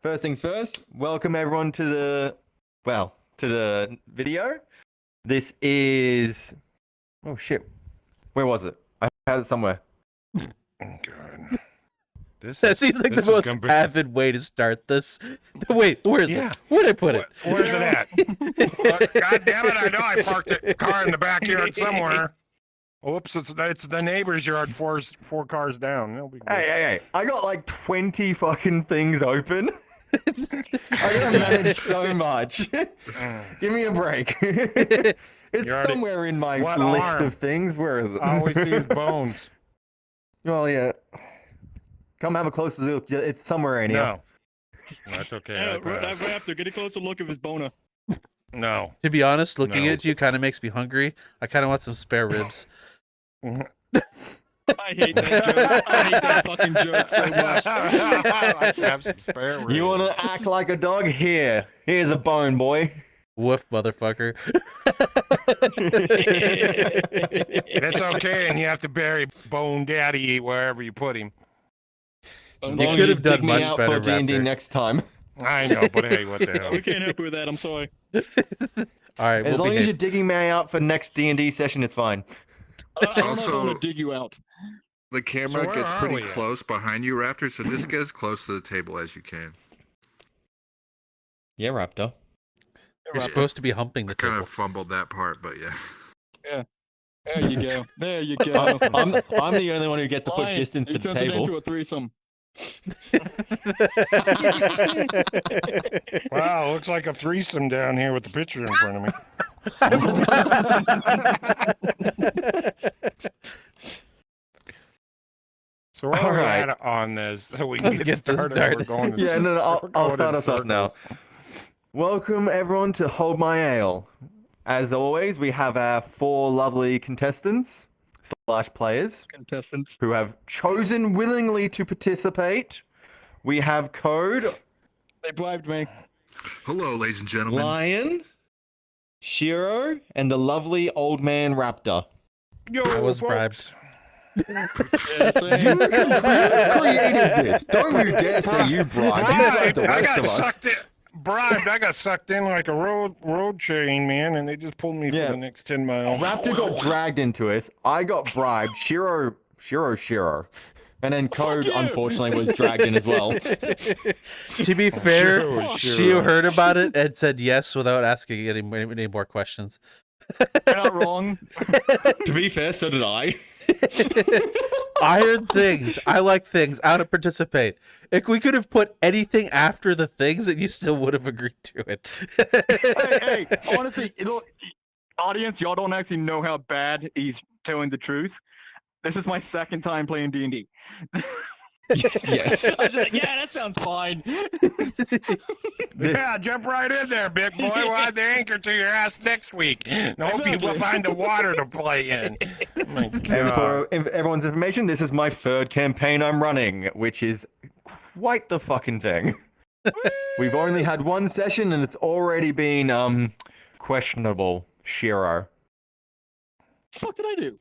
First things first, welcome everyone to the video. This is... Oh shit. Where was it? I had it somewhere. Oh, God. That seems like the most avid way to start this. Wait, where is it? Where'd I put it? Where's it at? God damn it, I know I parked a car in the backyard somewhere. Oops, it's the neighbor's yard, four cars down. It'll be good. Hey. I got like 20 fucking things open. I gotta manage so much. Give me a break. It's somewhere in my list of things. Where is it? I always see his bones. Well, yeah. Come have a closer look. It's somewhere in here. No. That's okay. Raptor, get a closer look of his boner. No. To be honest, looking at you kind of makes me hungry. I kind of want some spare ribs. I hate that joke. I hate that fucking joke so much. I have some spare ribs. You want to act like a dog? Here's a bone, boy. Woof, motherfucker. It's okay, and you have to bury Bone Daddy wherever you put him. You could have done dig me much out better, for D&D Raptor. next time. I know, but hey, what the hell? We can't help you with that. I'm sorry. All right, As long as you're digging me out for next D&D session, it's fine. I don't want to dig you out. The camera where gets are pretty we at? close behind you, Raptor, so just get as close to the table as you can. Yeah, Raptor. You're supposed to be humping the I kind table. of fumbled that part, but yeah. There you go. There you go. I'm the only one who gets to put Fine. distance He to the turned it table. into a threesome. Wow, looks like a threesome down here with the picture in front of me. So where are we at on this? So we can Let's get get this started. We're started. going to Yeah, no, we're I'll going start in us off now. circles. Welcome everyone to Hold My Ale. As always, we have our 4 lovely contestants / players Contestants. who have chosen willingly to participate. We have Code, They bribed me. Hello, ladies and gentlemen. Lion, Shiro, and the lovely old man Raptor. Yo, I was folks. bribed. Yeah, You created this. Don't you dare say you bribed. You bribed the rest of us. Bribed. I got sucked in like a road chain, man, and they just pulled me for the next 10 miles. Raptor got dragged into us. I got bribed. Shiro. And then Code, unfortunately, was dragged in as well. To be fair, Shio heard about it and said yes without asking any more questions. You're not wrong. To be fair, so did I. I heard things. I like things. I want to participate. If we could have put anything after the things, and you still would have agreed to it. hey, honestly, look, audience, y'all don't actually know how bad he's telling the truth. This is my second time playing D&D. Yes. I was just like, yeah, that sounds fine. Yeah, jump right in there, big boy. We'll have the anchor to your ass next week. And hope you will find the water to play in. Oh my And God. for everyone's information, this is my 3rd campaign I'm running, which is quite the fucking thing. We've only had 1 session, and it's already been questionable. Shiro. What did I do?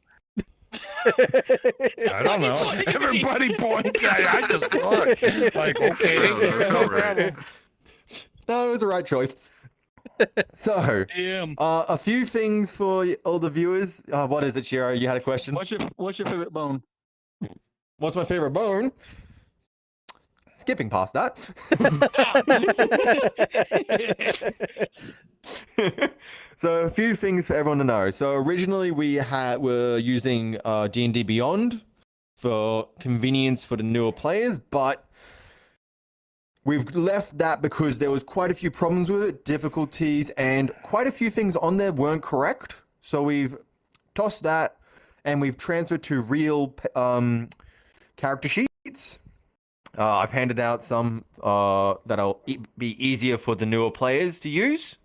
I don't know. Everybody points at it. I just look. Like, okay. That felt right. No, it was the right choice. So, Damn. a few things for all the viewers. What is it, Shiro? You had a question? What's your favorite bone? What's my favorite bone? Skipping past that. So a few things for everyone to know. So originally we were using D&D Beyond for convenience for the newer players, but we've left that because there was quite a few problems with it, difficulties, and quite a few things on there weren't correct. So we've tossed that and we've transferred to real character sheets. I've handed out some that'll be easier for the newer players to use.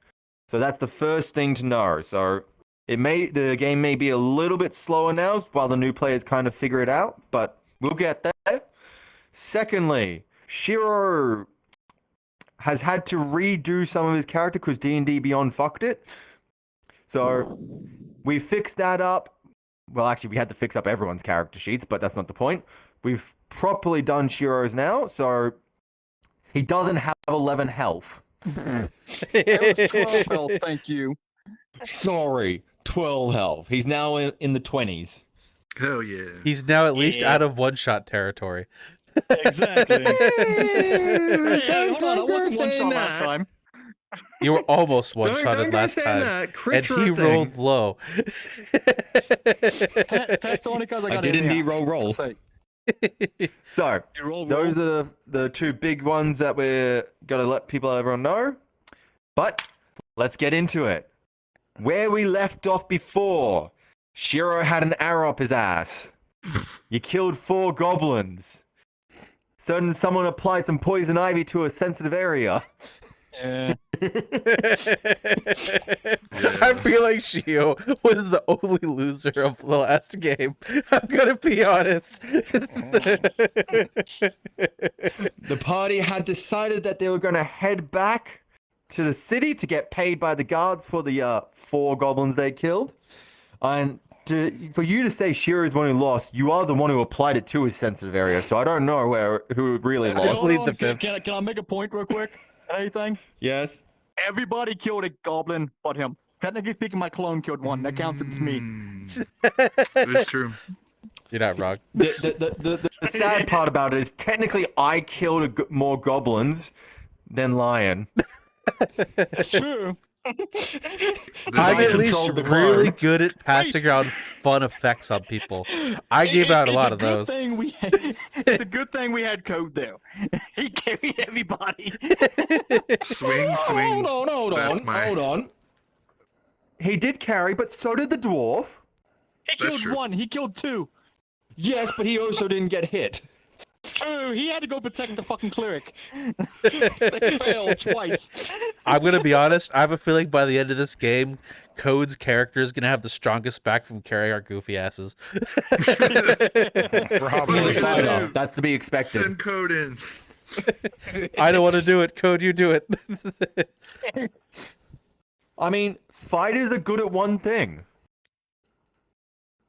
So that's the first thing to know. So the game may be a little bit slower now while the new players kind of figure it out, but we'll get there. Secondly, Shiro has had to redo some of his character because D&D Beyond fucked it. So we fixed that up. Well, actually, we had to fix up everyone's character sheets, but that's not the point. We've properly done Shiro's now, so He doesn't have 11 health. It was 12 health, thank you. Sorry, 12 health. He's now in the 20s. Hell yeah. He's now at least Yeah. out of one-shot territory. Exactly. Hey, hold on, I Don't go wasn't one saying shot last that. time. You were almost Don't one-shotted go last saying time. that. And Crits are he a thing. rolled low. That's only because I got did it in the indeed ass, roll. so say, So, you roll. those are the two big ones that we're going to let everyone know. But let's get into it. Where we left off before, Shiro had an arrow up his ass. You killed 4 goblins. Certain someone applied some poison ivy to a sensitive area. Yeah. I feel like Shio was the only loser of the last game. I'm gonna be honest. The party had decided that they were going to head back to the city to get paid by the guards for the 4 goblins they killed. And for you to say Shiro is the one who lost, you are the one who applied it to his sensitive area. So I don't know who really Hey, lost. hold Plead on, the can, fifth. can I make a point real quick? Anything? Yes. Everybody killed a goblin but him. Technically speaking, my clone killed one. That counts as me. It's true. You're not wrong. The sad part about it is technically I killed more goblins than Lion. It's true. I'm I at least controlled the really clone. good at passing around fun effects on people. I gave out a lot of those. It's a good thing we had code there. He carried everybody. Swing, swing. Hold That's my- on. He did carry, but so did the dwarf. He That's killed true. one. He killed 2. Yes, but he also didn't get hit. True. He had to go protect the fucking cleric. They failed twice. I'm gonna be honest. I have a feeling by the end of this game, Code's character is gonna have the strongest back from carrying our goofy asses. He's Probably. a Dude. fighter. That's to be expected. Send code in. I don't want to do it. Code, you do it. I mean, fighters are good at one thing.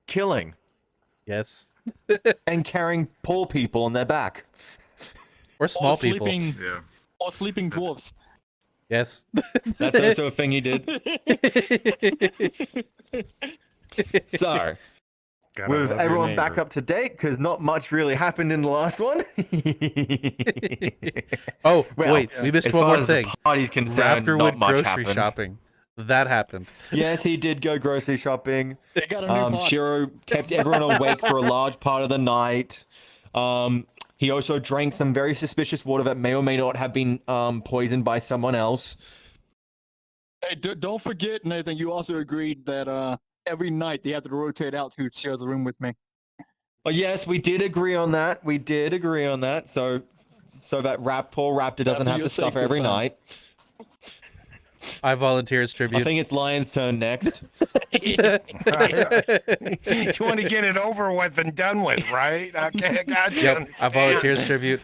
Killing. Yes. And carrying poor people on their back. Or small Or people. sleeping, Yeah. or sleeping dwarfs. Yes. That's also a thing he did. So, Gotta with love your everyone back neighbor. up to date, because not much really happened in the last one. Oh, Well, wait. We missed as one far more as thing. the party's concerned, Raptor not went much grocery happened. shopping. That happened. Yes, he did go grocery shopping. They got a new pot. Shiro kept everyone awake for a large part of the night. He also drank some very suspicious water that may or may not have been poisoned by someone else. Hey, don't forget, Nathan, you also agreed that every night they have to rotate out who shares a room with me. Oh, yes, we did agree on that. So that poor Raptor doesn't Raptor, have you're to safe suffer this every time. night. I volunteer as I tribute. think it's Lion's turn next. You want to get it over with and done with, right? Okay, gotcha. Yep, I volunteer as tribute.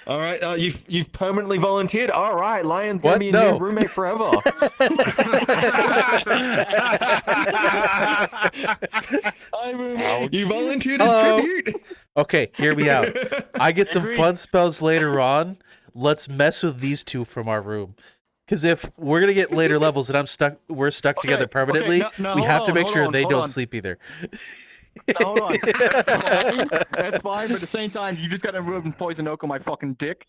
All right, you've permanently volunteered. All right, Lion's gonna What? be a No. new roommate forever. You volunteered as Hello. tribute. Okay, hear me out. I get some Agreed. fun spells later on. Let's mess with these two from our room. Because if we're gonna get later levels and we're stuck Okay, together okay, permanently, no, we hold have to on, make hold sure on, they hold don't on. sleep either. No, hold on. That's fine. That's fine, but at the same time, you just got to ruin poison oak on my fucking dick.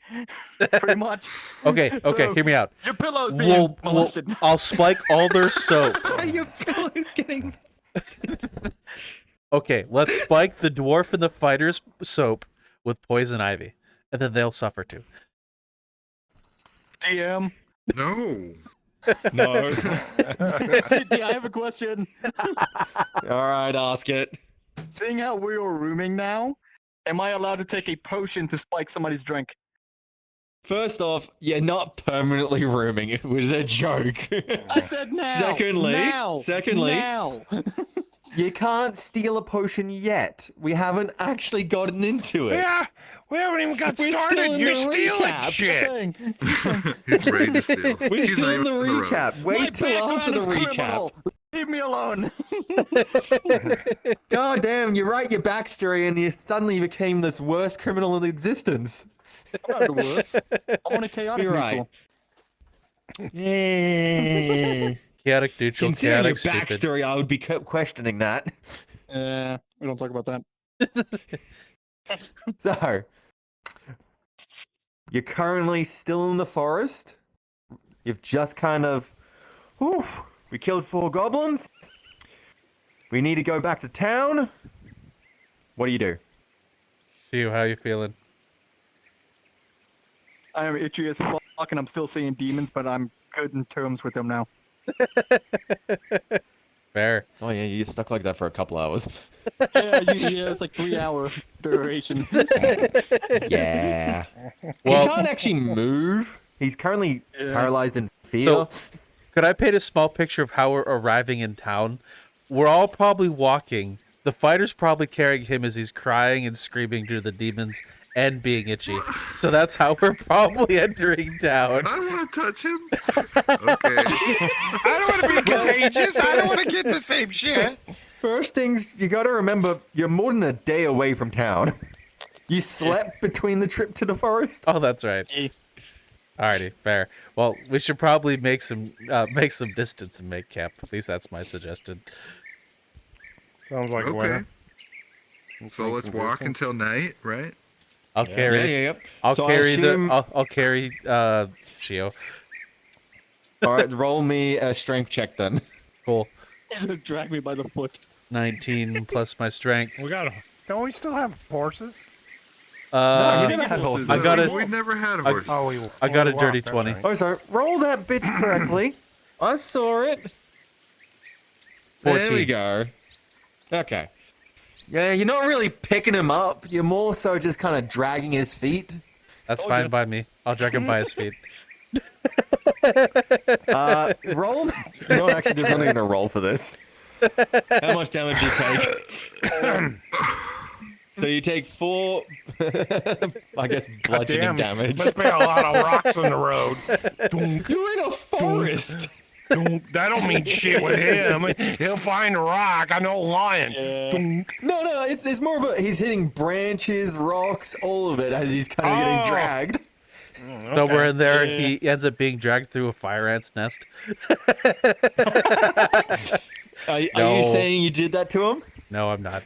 Pretty much. Okay, So, hear me out. Your pillow's being molested. I'll spike all their soap. Your pillow is getting. Okay, let's spike the dwarf and the fighter's soap with poison ivy, and then they'll suffer too. DM. No. No. I have a question. All right, ask it. Seeing how we are rooming now, am I allowed to take a potion to spike somebody's drink? First off, you're not permanently rooming. It was a joke. I said now. Secondly- now, secondly- now. You can't steal a potion yet. We haven't actually gotten into it. Yeah, we haven't even got We're started. still in You're the stealing recap, just shit. Saying. He's ready to steal. We're He's still not in the even on the road. recap. My Wait till after the background is recap. criminal. Leave me alone. God damn, you write your backstory and you suddenly became this worst criminal in existence. I'm not the worst. I want a chaotic You're right. neutral. Yeah. Chaotic neutral, Considering your chaotic stupid. backstory, I would be questioning that. We don't talk about that. So, you're currently still in the forest. You've just kind of, whew, we killed 4 goblins. We need to go back to town. What do you do? Gio, how you feeling? I am itchy as fuck, and I'm still seeing demons, but I'm good in terms with them now. Fair. Oh yeah, you're stuck like that for a couple hours. Yeah, it's like 3-hour duration. Yeah. Well- he can't actually move. He's currently Yeah. paralyzed in fear. So, could I paint a small picture of how we're arriving in town? We're all probably walking. The fighter's probably carrying him as he's crying and screaming to the demons and being itchy. So that's how we're probably entering town. I don't want to touch him. Okay. I don't want to be contagious. I don't want to get the same shit. First things, you gotta remember, you're more than a day away from town. You slept between the trip to the forest? Oh, that's right. Yeah. Alrighty, fair. Well, we should probably make some distance and make camp. At least that's my suggestion. Sounds like a Okay. winner. So let's walk until night, right? I'll carry. Yep. I'll So I carry assume- I'll carry Shio. Alright, roll me a strength check then. Cool. He's gonna drag me by the foot. 19 plus my strength. We got. Don't we still have horses? we never had horses. I got it. We never had I- horses. Oh, we. I got we a dirty walked, that's 20. right. Oh, sorry. Roll that bitch correctly. I saw it. 14. There we go. Okay. Yeah, you're not really picking him up. You're more so just kind of dragging his feet. That's Oh, fine yeah. by me. I'll drag him by his feet. Roll. You know what? Actually, there's not even a roll for this. How much damage do you take? So you take 4, I guess, bludgeoning Damn, damage. Must be a lot of rocks on the road. You're in a forest. That don't mean shit with him. He'll find a rock. I know lying. No, it's more of a he's hitting branches, rocks, all of it as he's kind of getting Oh. dragged. So we're in there. He ends up being dragged through a fire ant's nest. Are No. you saying you did that to him? No, I'm not.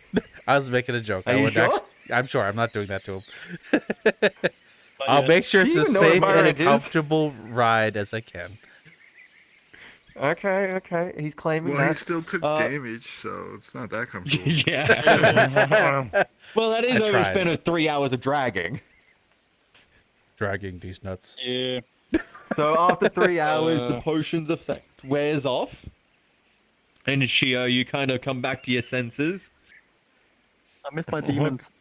I was making a joke. Are I you would sure? I'm sure. I'm not doing that to him. I'll make sure it's Do you as even know what safe fire and a ant is? comfortable ride as I can. Okay. He's claiming Well, he that. still took damage, so it's not that comfortable. Yeah. Well, that is I over the tried. span of 3 hours of dragging. Dragging these nuts. Yeah. So after 3 hours, the potion's effect wears off. And Shio, you kind of come back to your senses. I miss my demons.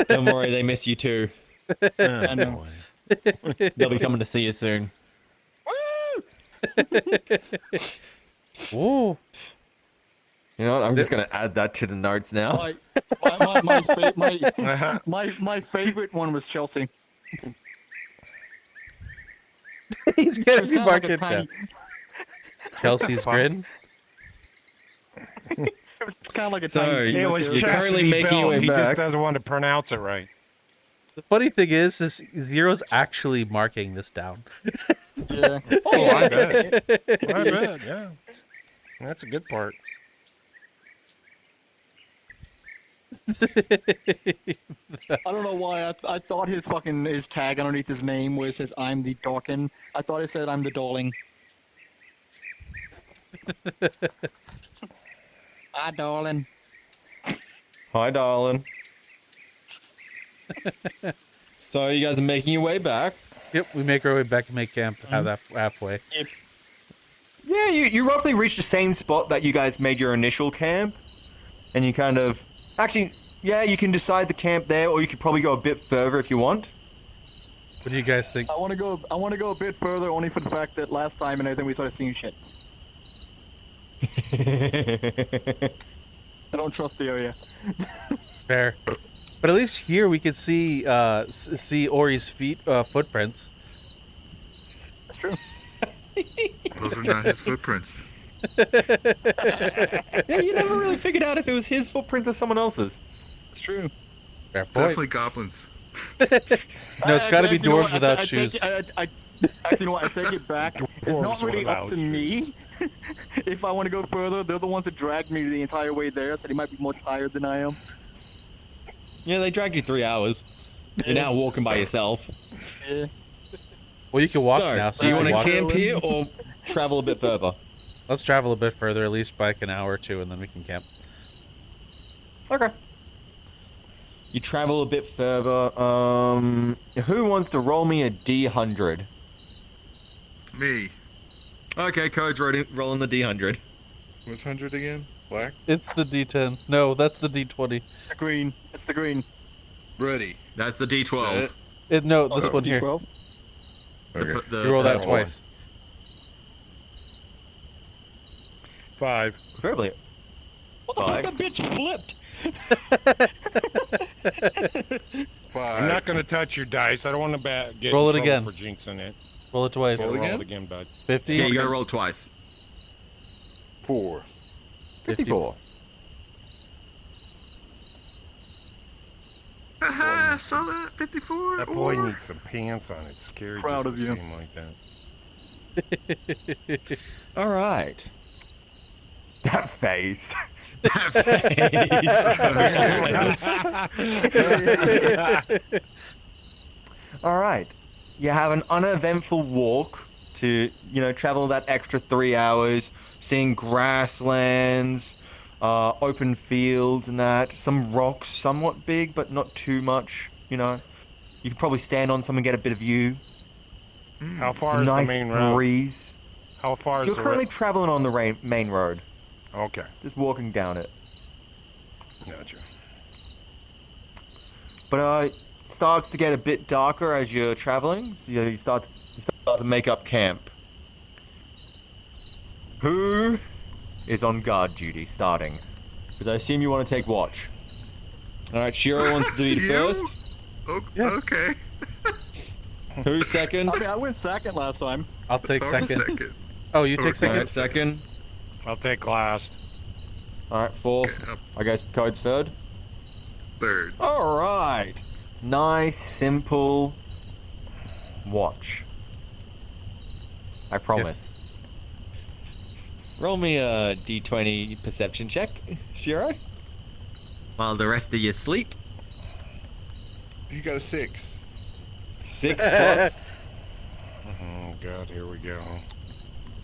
Don't worry, they miss you too. I know. They'll be coming to see you soon. Ooh. You know what? I'm just gonna add that to the notes now. My favorite one was Chelsea. He's It gonna was be kinda like a marking tiny- down. Chelsea's grin. It was kind of like a So, tiny. It was You're currently Chastity making your Belt. way He back. just doesn't want to pronounce it right. The funny thing is Zero's actually marking this down. Yeah. Oh, I bet. I bet. Yeah. That's a good part. I don't know why. I thought his tag underneath his name where it says "I'm the Dawkin." I thought it said "I'm the Darling." Hi, darling. Hi, darling. So you guys are making your way back. Yep, we make our way back to make camp halfway. Yeah, you roughly reach the same spot that you guys made your initial camp. And you kind of... Actually, yeah, you can decide the camp there, or you could probably go a bit further if you want. What do you guys think? I want to go a bit further, only for the fact that last time and everything we started seeing shit. I don't trust the area. Fair. But at least here we could see see Ori's footprints. That's true. Those are not his footprints. Yeah, you never really figured out if it was his footprint or someone else's. It's true. Fair It's point. definitely goblins. No, it's got to be Actually, you know dwarves what, without I shoes. actually, you know what? I take it back. It's not Dwarves really up without to me. If I want to go further, they're the ones that dragged me the entire way there, so they might be more tired than I am. Yeah, they dragged you 3 hours. You're now walking by yourself. Yeah. Well, you can walk So, now. So do you you want can to walk. camp here or travel a bit further? Let's travel a bit further, at least by like an hour or two, and then we can camp. Okay. You travel a bit further. Who wants to roll me a D100? Me. Okay, Code's rolling the D100. What's 100 again? Black? It's the D10. No, that's the D20. The green. It's the green. Ready. That's the D12. Set. No, this Oh. one here. D12. Okay. You roll that twice. 5. Preferably. What the fuck? Five. That bitch flipped. I'm not going to touch your dice. I don't want to get Roll in it trouble again. for jinxing it. Roll it twice. Roll Roll again? it again, bud. 50. Yeah, you gotta roll twice. 4. 54. Haha, I saw that. 54. That boy or- needs some pants on. It's scary. Proud just of to you. see him like that. All right. That face. That face. All right. You have an uneventful walk to, travel that extra 3 hours, seeing grasslands, open fields and that. Some rocks, somewhat big, but not too much, You could probably stand on some and get a bit of view. How far is Nice the main road? breeze. How far is You're the currently road? traveling on the main road, Okay. just walking down it. Gotcha. But it starts to get a bit darker as you're traveling. You start to make up camp. Who is on guard duty starting? Because I assume you want to take watch. All right, Shiro wants to do You? first. Oh, Yeah. Okay. Who's second? I mean, I went second last time. I'll take I'll second. second. Oh, you take All All second. right, second. I'll take last. All right, fourth. Okay, up I guess Code's third. third. All right. Nice, simple watch. I promise. Roll me a d20 perception check, Shiro. While the rest of you sleep. You got a 6. 6 plus. Oh God, here we go.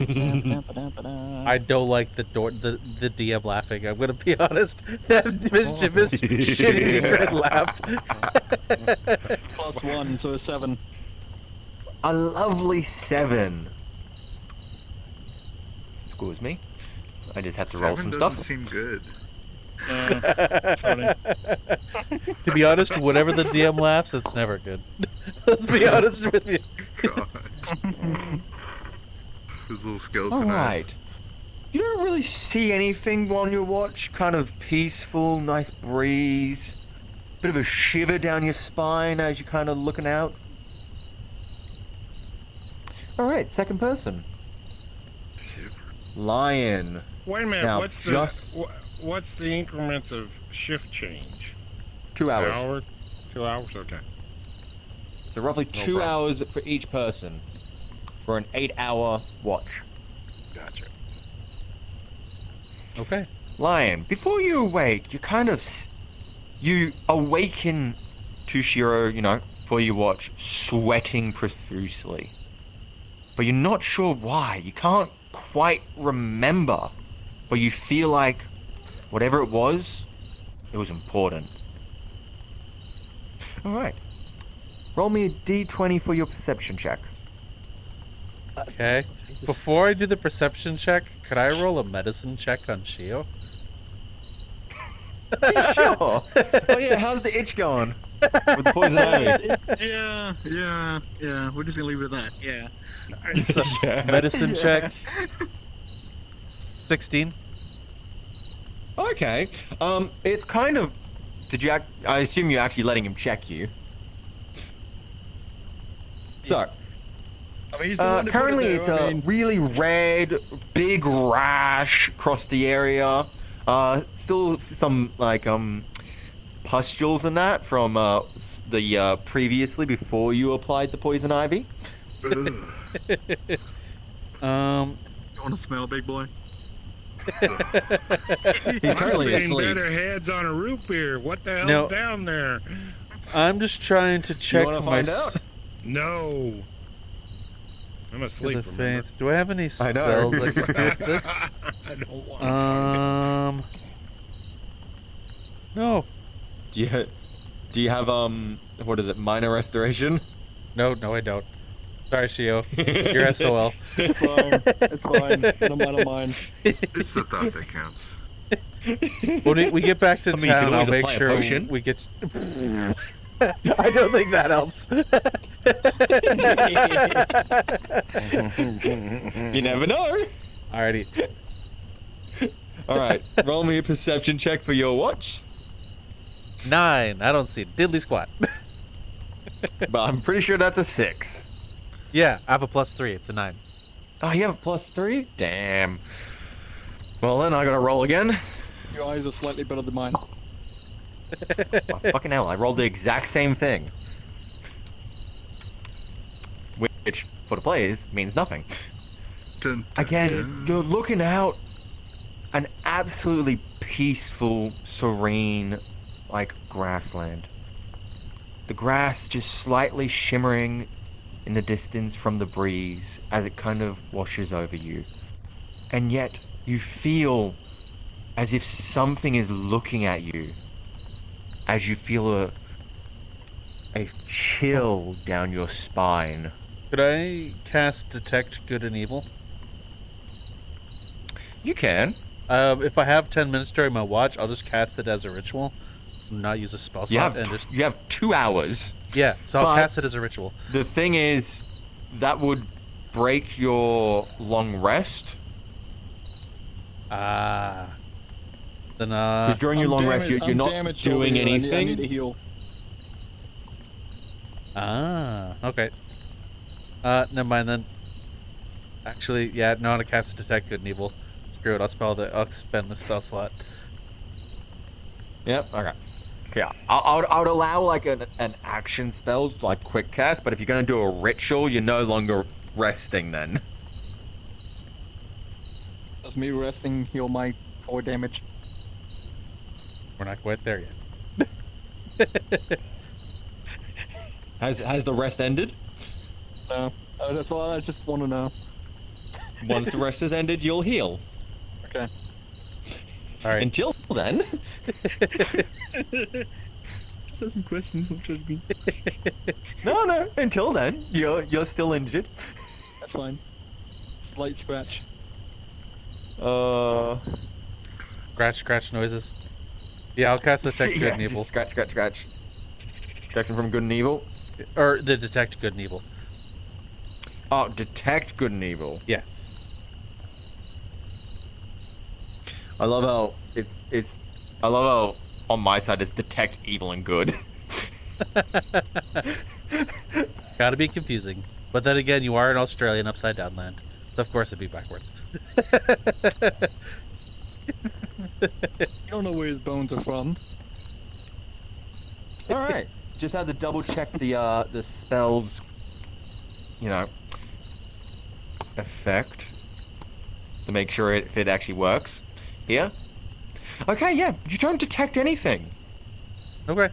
I don't like the DM laughing. I'm gonna be honest. That mischievous, shitty red laugh. +1, so 7. A lovely 7. Excuse me. I just had to roll 7 some doesn't stuff. seem good. Sorry. To be honest, whenever the DM laughs, it's never good. Let's be honest with you. God. His little skeleton All eyes. right. You don't really see anything on your watch. Kind of peaceful, nice breeze. Bit of a shiver down your spine as you're kind of looking out. All right, second person. Shiver. Lion. Wait a minute. Now, what's just- what's the increments of shift change? 2 An hours. hour? 2 hours? Okay. So roughly 2 problem. hours for each person. For an 8-hour watch. Gotcha. Okay. Lion, before you awake, you awaken to Shiro, for your watch, sweating profusely. But you're not sure why. You can't quite remember. But you feel like whatever it was important. Alright. Roll me a d20 for your perception check. Okay. Before I do the perception check, could I roll a medicine check on Shio? Sure. Oh yeah, how's the itch going? With the poison ivy? Yeah. We're just gonna leave it at that. Yeah. So, medicine check. 16. Okay. It's kind of. I assume you're actually letting him check you. So, I mean, he's the one that put it currently there, it's I a mean, really red, big rash across the area. Still some pustules and that from the previously before you applied the poison ivy. Ugh. You want to smell, big boy? He's currently I've seen asleep. better heads on a root beer. What the hell's No. down there? I'm just trying to check wanna my find out? No. I'm the asleep. remember? faith. Do I have any I know. spells that can help this? I don't want to. No. Do you have what is it, minor restoration? No, I don't. Sorry, Shio. You're SOL. It's fine. It's fine. I don't mind mine. It's the thought that counts. When we get back to I mean, you can town, I'll always make apply a sure potion. we get. I don't think that helps. You never know. Alrighty. All right, roll me a perception check for your watch. 9. I don't see diddly squat. But I'm pretty sure that's a 6. Yeah, I have a +3. It's a 9. Oh, you have a +3? Damn. Well then, I gotta roll again. Your eyes are slightly better than mine. Oh, fucking hell, I rolled the exact same thing. Which, for the players, means nothing. Dun, dun, Again, dun. you're looking out an absolutely peaceful, serene, like, grassland. The grass just slightly shimmering in the distance from the breeze as it kind of washes over you. And yet, you feel as if something is looking at you. As you feel a chill down your spine. Could I cast Detect Good and Evil? You can. If I have 10 minutes during my watch, I'll just cast it as a ritual. Not use a spell slot and just. You have 2 hours. Yeah, so I'll but- cast it as a ritual. The thing is, that would break your long rest. Ah. Then, Because during your long rest, you're not doing I need to anything. heal. Okay. Never mind then. Actually, yeah, no, I'm gonna cast Detect Good and Evil. Screw it, I'll spend the spell slot. Yep. Okay. Yeah. I would allow like an action spell, like quick cast, but if you're gonna do a ritual, you're no longer resting then. Does me resting heal my 4 damage? We're not quite there yet. Has the rest ended? No. That's all. I just want to know. Once the rest has ended, you'll heal. Okay. Alright. Until then. Just asking questions. Don't judge me. No. Until then, you're still injured. That's fine. Slight scratch. Scratch noises. Yeah, I'll cast Detect Good Yeah, and just Evil. scratch. Detection from good and evil. Or the Detect Good and Evil. Oh, detect good and evil. Yes. I love how I love how on my side it's detect evil and good. Gotta be confusing. But then again, you are in Australian upside down land. So of course it'd be backwards. You don't know where his bones are from. All right, just had to double check the spells, effect to make sure if it actually works. Here. Okay, yeah, you don't detect anything. Okay.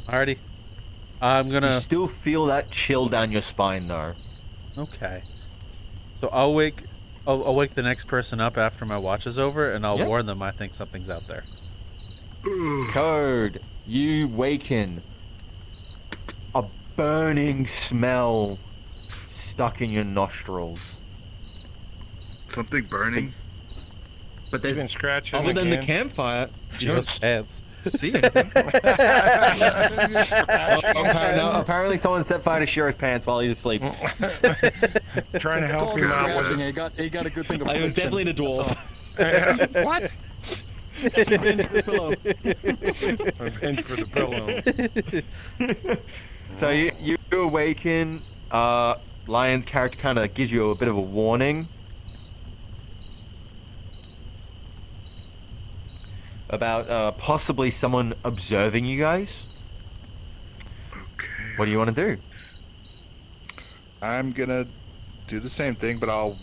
Alrighty. I'm You gonna. still feel that chill down your spine though. Okay. So I'll wake the next person up after my watch is over, and I'll Yeah. warn them I think something's out there. Code, you waken. A burning smell stuck in your nostrils. Something burning. But You've been scratching other than the again. campfire, you Joe's don't pants. see anything. Apparently someone set fire to Shiro's pants while he's asleep. Trying to It's help all him good out with scratching. it. He got a good thing of I was definitely the dwarf. What? She binged the pillow. A pinch for the pillow. So you awaken. Lion's character kind of gives you a bit of a warning about possibly someone observing you guys. What do you want to do? I'm gonna do the same thing, but I'll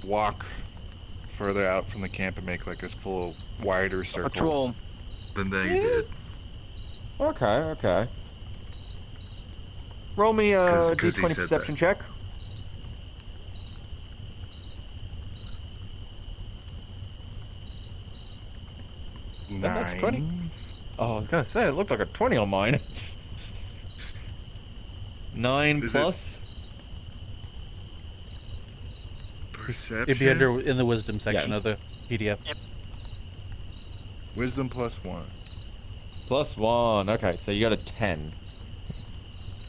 walk further out from the camp and make like a full wider circle Patrol. than they did. Okay. Roll me a 'Cause he d20 said perception that. check. That's 20. 9. Oh, I was gonna say it looked like a 20 on mine. 9 Is it- plus. Perception. It'd be under in the wisdom section Yes. of the PDF. Wisdom plus 1. Plus 1. Okay, so you got a 10.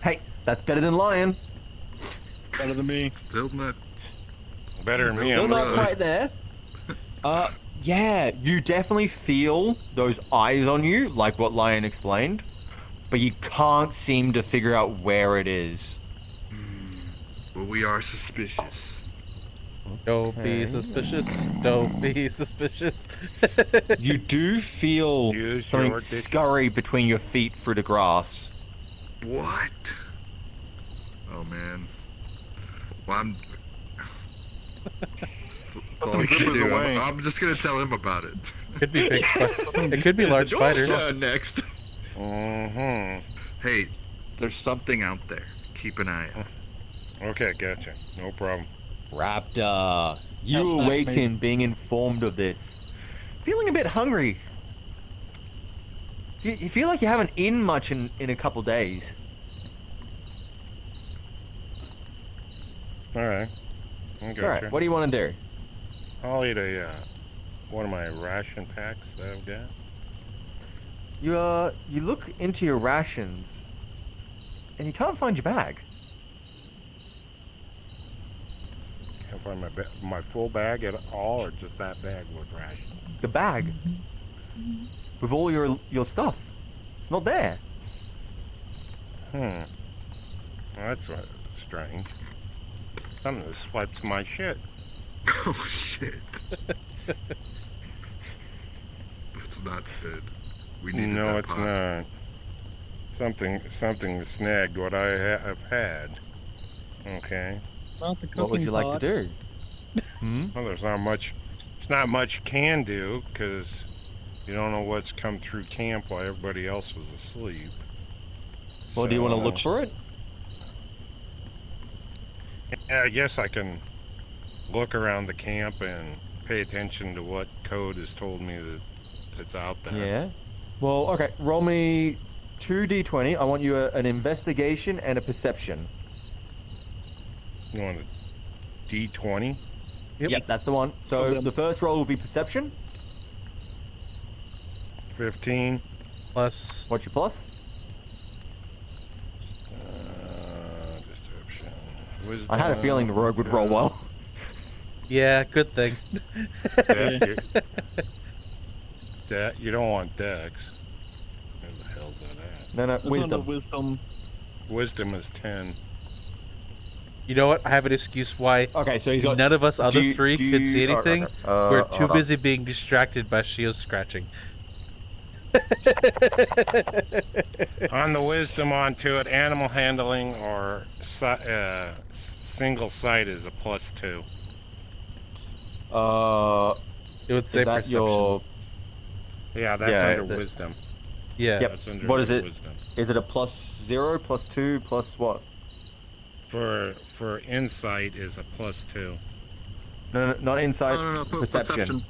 Hey, that's better than lying. Better than me. Still not. Better than me. Still I'm not gonna- quite there. Yeah, you definitely feel those eyes on you, like what Lion explained, but you can't seem to figure out where it is. But we are suspicious. Don't be Okay. suspicious. Don't be suspicious. You do feel Use something your dick. scurry between your feet through the grass. What? Oh man. Well, I'm. That's all I can Zippers do. away. I'm just gonna tell him about it. Could be big it could be large spiders. next. Mhm. Hey, there's something out there. Keep an eye out. Okay, gotcha. No problem. Raptor, you How's that, awaken being informed of this. Feeling a bit hungry. You feel like you haven't eaten much in a couple days. All right. I gotcha. Alright, what do you want to do? I'll eat a one of my ration packs that I've got. You look into your rations, and you can't find your bag. Can't find my full bag at all, or just that bag with ration. The bag with all your stuff. It's not there. Well, that's strange. Something that swipes my shit. Oh shit. That's not good. We needed No, that it's pot. not. Something snagged what I have had. Okay. Not the cooking What would you like to pot. do? Well, there's not much. There's not much you can do because you don't know what's come through camp while everybody else was asleep. Well, do you want to So, look for it? Yeah, I guess I can look around the camp and pay attention to what code has told me that it's out there. Yeah. Well, okay. Roll me 2d20. I want you an investigation and a perception. You want a D20? Yep, that's the one. So Okay. the first roll will be perception. 15. Plus What's your plus? Description. I had a feeling the rogue would roll well. yeah, good thing. You don't want Dex. Where the hell's that at? No, It's under wisdom. wisdom. Wisdom is 10. You know what? I have an excuse why Okay, so he's got. none of us do other you- three do could you- see oh, anything. okay. We're too hold on. busy being distracted by Shio's scratching. On the wisdom onto it, animal handling or single sight is a +2. It would Is say that perception. your? Yeah, that's Yeah, under the- wisdom. Yeah. Yep. That's under What is it? wisdom. Is it a +0, +2, plus what? For insight is a +2. No, not insight. No, for perception.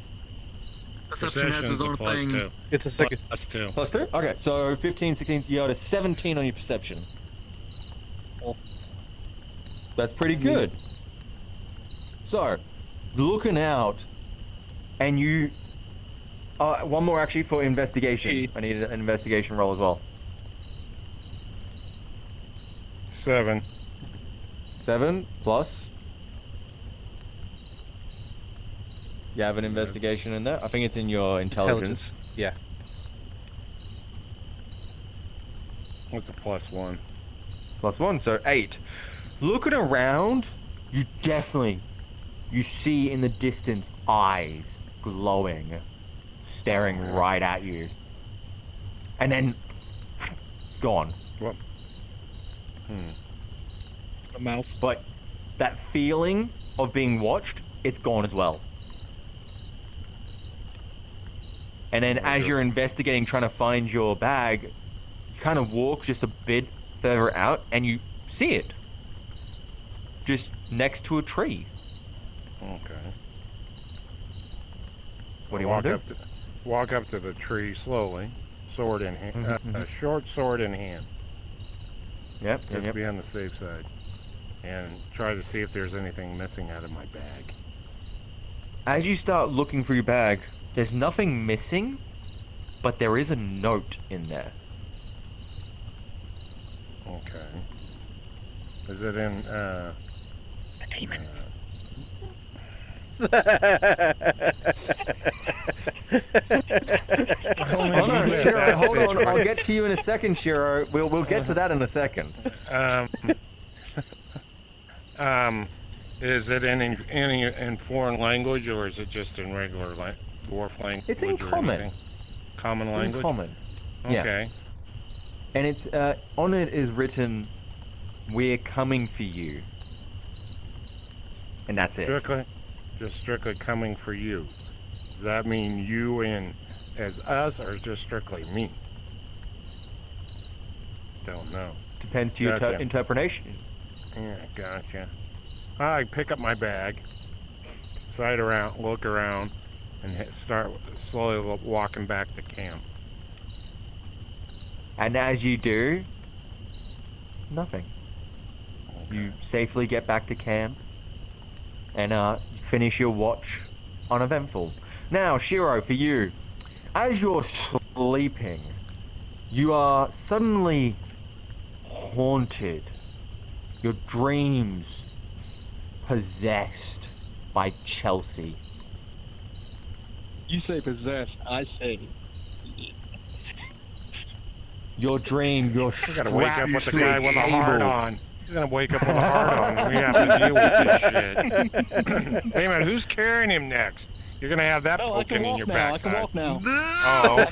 Perception has Perception's its a own thing. +2. It's a second. +2. +2? Okay, so 15, 16, you got a 17 on your perception. That's pretty good. So, looking out, and you... one more actually for investigation. I need an investigation roll as well. 7. 7 plus. You have an investigation in there? I think it's in your intelligence. Yeah. What's a +1? +1, so 8. Looking around, you definitely, you see in the distance eyes glowing, staring right at you. And then, gone. What? It's the mouse. But that feeling of being watched, it's gone as well. And then as you're investigating, trying to find your bag, you kind of walk just a bit further out and you see it. Just next to a tree. Okay. What do you want to do? Walk up to the tree slowly, sword in hand, a short sword in hand. Yep. Just to be on the safe side. And try to see if there's anything missing out of my bag. As you start looking for your bag, there's nothing missing, but there is a note in there. Okay. Is it in, The demons. Hold on. I'll get to you in a second, Shiro. We'll get to that in a second. Is it in foreign language, or is it just in regular dwarf language? It's in common. Anything? Common It's language? in common. Okay. And it's on it is written, "We're coming for you." And that's it. Strictly coming for you. Does that mean you in as us, or just strictly me? Don't know. Depends to your Gotcha. interpretation. Yeah, gotcha. I pick up my bag, side around, look around, and start slowly walking back to camp. And as you do, nothing. You safely get back to camp and finish your watch uneventful. Now, Shiro, for you, as you're sleeping, you are suddenly haunted. Your dreams possessed by Chelsea. You say possessed, I say. Your dream, you're We gotta wake up with the guy with a heart table. on. He's gonna wake up with a heart on, and we have to deal with this shit. Hey man, who's carrying him next? You're gonna have that Oh, I poking can in walk your now. I backside. can walk now. Oh,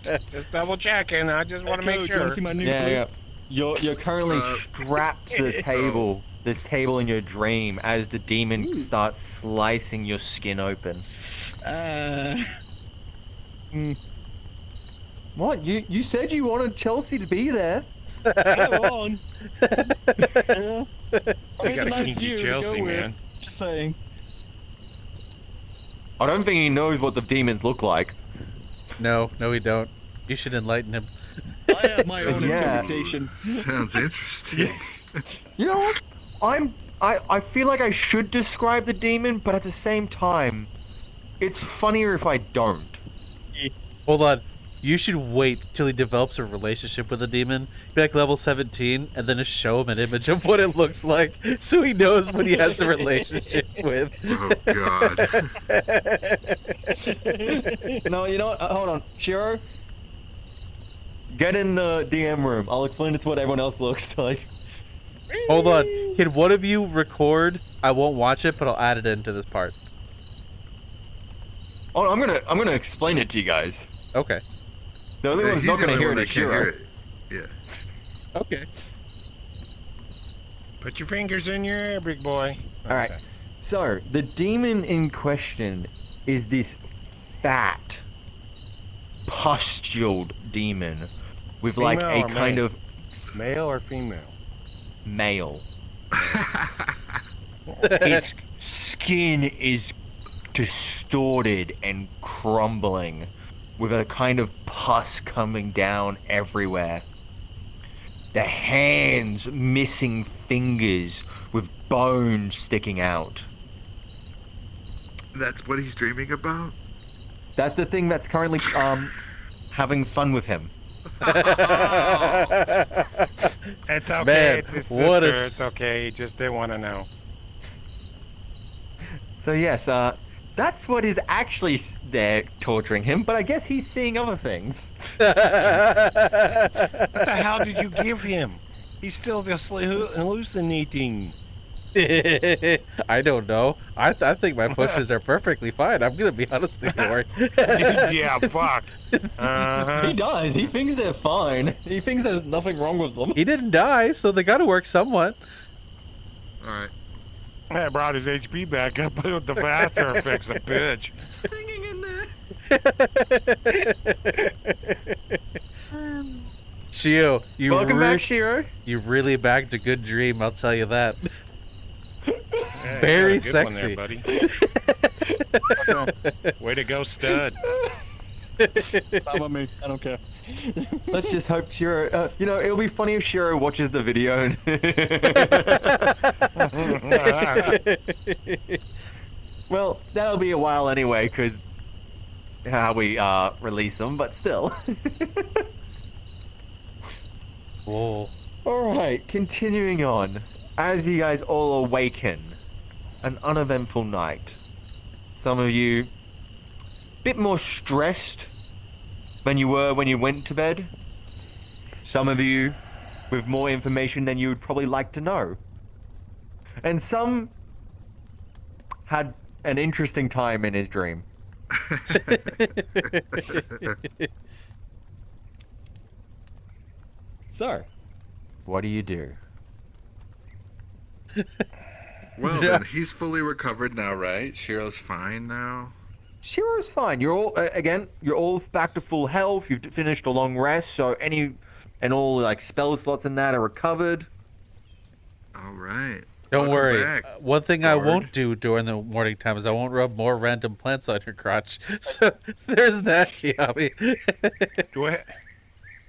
okay. Just double checking. I just want to make Coach, you wanna sure. see my new Yeah. flute? You're currently strapped to the table. This table in your dream as the demon starts slicing your skin open. What? You said you wanted Chelsea to be there. Go on. Yeah. I mean, You it's got a a nice kinky view to Chelsea, go with. man. Just saying. I don't think he knows what the demons look like. No, we don't. You should enlighten him. I have my own Yeah. interpretation. Sounds interesting. You know what? I feel like I should describe the demon, but at the same time, it's funnier if I don't. Hold on. You should wait till he develops a relationship with a demon, be like level 17, and then just show him an image of what it looks like so he knows what he has a relationship with. Oh god. No, you know what? Hold on. Shiro, get in the DM room. I'll explain it to what everyone else looks like. Hold on. Can one of you record? I won't watch it, but I'll add it into this part. Oh, I'm gonna explain it to you guys. Okay. The only one who's He's not the gonna only hear one it that is can't Shiro. hear it. Yeah. Okay. Put your fingers in your ear, big boy. All right. Okay. So the demon in question is this fat, pustuled demon with like Female a or kind male? of Male or female? male. Its skin is distorted and crumbling, with a kind of pus coming down everywhere. The hands missing fingers with bones sticking out. That's what he's dreaming about? That's the thing that's currently having fun with him. It's okay. Man, it's his what a sister. It's okay. He just didn't want to know. So yes, that's what is actually there torturing him, but I guess he's seeing other things. What the hell did you give him? He's still just hallucinating. I don't know. I think my pushes are perfectly fine. I'm gonna be honest with you. Yeah, fuck. He does. He thinks they're fine. He thinks there's nothing wrong with them. He didn't die, so they gotta work somewhat. Alright. I brought his HP back up with the faster effects, a bitch. Singing in there. Shio, you Welcome back, Shiro. You really bagged a good dream, I'll tell you that. Yeah, Very you got a good one sexy. there, buddy. Way to go, stud. Fine with me. I don't care. Let's just hope Shiro. You know, it'll be funny if Shiro watches the video. Well, that'll be a while anyway, because how we release them. But still. Whoa. All right, continuing on. As you guys all awaken, an uneventful night. Some of you a bit more stressed than you were when you went to bed. Some of you with more information than you would probably like to know. And some had an interesting time in his dream. So, what do you do? Well, then, he's fully recovered now, right? Shiro's fine now? Shiro's fine. You're all again. You're all back to full health. You've finished a long rest, so any and all like spell slots in that are recovered. Alright. Don't Welcome worry. back, One thing I Bard. won't do during the morning time is I won't rub more random plants on your crotch. So there's that, Kiyamii.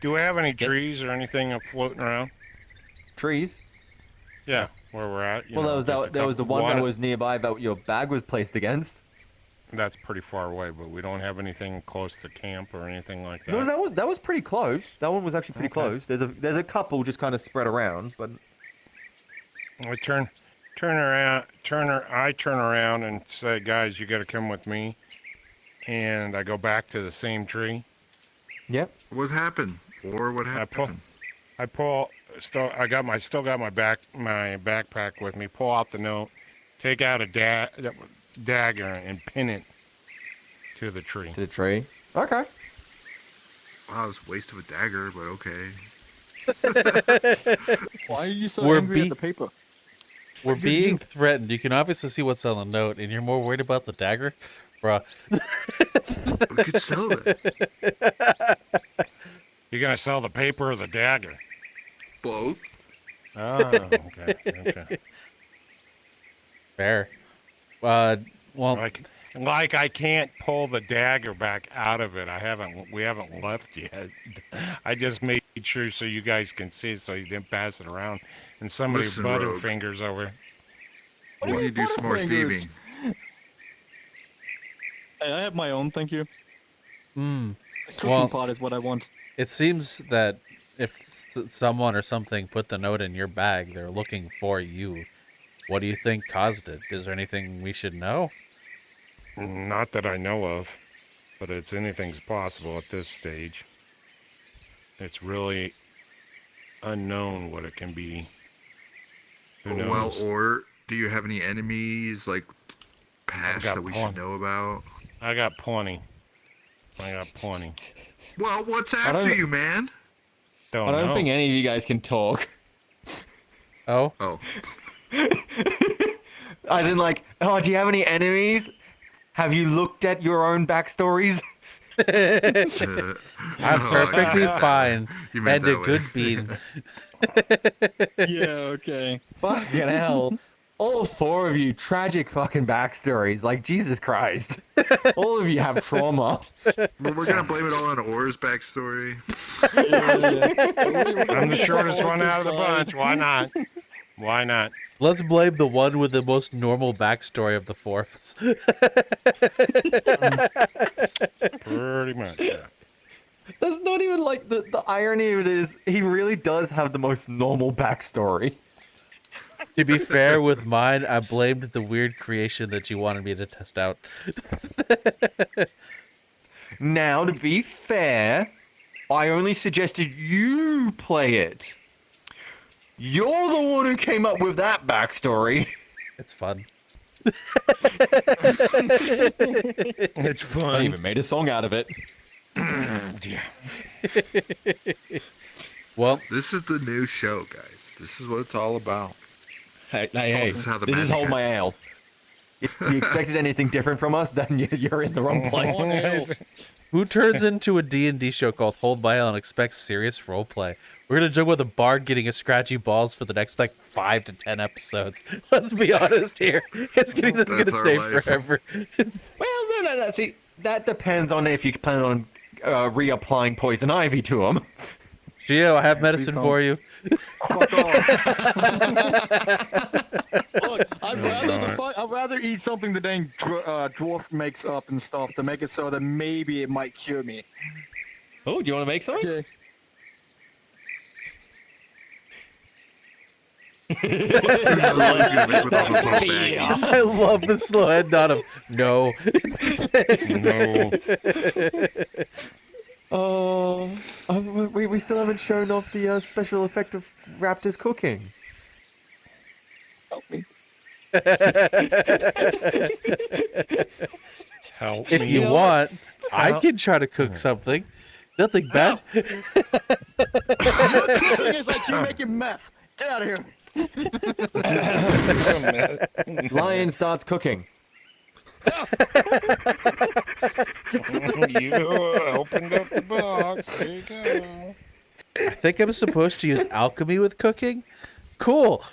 Do we have any trees or anything floating around? Trees. Yeah, where we're at. Well, there was the one that was nearby that your bag was placed against. That's pretty far away, but we don't have anything close to camp or anything like that. No, that was pretty close. That one was actually pretty Okay. close. There's a couple just kind of spread around, but I turn around and say, guys, you got to come with me. And I go back to the same tree. yep. What happened? Or what happened? I still got my backpack with me. Pull out the note, take out a dagger, and pin it to the tree. To the tree. Okay. Wow, it was a waste of a dagger, but okay. Why are you so We're angry at the paper? We're being threatened. You can obviously see what's on the note, and you're more worried about the dagger? Bruh. We could sell it. You gonna sell the paper or the dagger? Both. Oh, okay. Fair. Well, Like I can't pull the dagger back out of it. We haven't left yet. I just made sure so you guys can see it so you didn't pass it around. And somebody Listen, buttered Rogue. fingers over. We need to do some more Butterfingers. thieving. Hey, I have my own, thank you. mm, The cooking Well- pot is what I want. it seems that if someone or something put the note in your bag, they're looking for you. What do you think caused it? Is there anything we should know? Not that I know of, but anything's possible at this stage. It's really unknown what it can be. Who knows? Well, or do you have any enemies, like, past got that we one. should know about? I got plenty. Well, what's don't- after you, man? Don't I don't know. think any of you guys can talk. Oh? Oh. As in, like, oh, do you have any enemies? Have you looked at your own backstories? I'm perfectly fine. You meant And a that way. good bean. Yeah, okay. Fucking hell. All four of you, tragic fucking backstories. Like, Jesus Christ. All of you have trauma. But we're gonna blame it all on Or's backstory. I'm the shortest one out of the bunch. Why not? Why not? Let's blame the one with the most normal backstory of the four of us. Pretty much. Yeah. That's not even like the irony of it is he really does have the most normal backstory. To be fair with mine, I blamed the weird creation that you wanted me to test out. Now, to be fair, I only suggested you play it. You're the one who came up with that backstory. It's fun. It's I fun. even made a song out of it. Yeah. Well, This is the new show, guys. This is what it's all about. Hey, This is how the this is magic Hold My happens. Ale. If you expected anything different from us, then you're in the wrong place. who turns into a D&D show called Hold My Ale and expects serious roleplay? We're gonna joke with a bard getting a scratchy balls for the next like 5 to 10 episodes. Let's be honest here. It's gonna That's our stay life. forever. Well, no. See, that depends on if you plan on reapplying poison ivy to him. Gio, I have medicine don't. for you. Fuck off. Look, I'd rather eat something the dang dwarf makes up and stuff to make it so that maybe it might cure me. Oh, do you want to make something? Okay. He's gonna make with all those little baggies. I love the slow head nod of no. No. Oh, we still haven't shown off the special effect of raptors cooking. Help me. Help If me. you want, I Well- can try to cook something. Nothing bad. The thing is, I keep making mess. Get out of here. Lion starts cooking. You opened up the box. There you go. I think I'm supposed to use alchemy with cooking. Cool.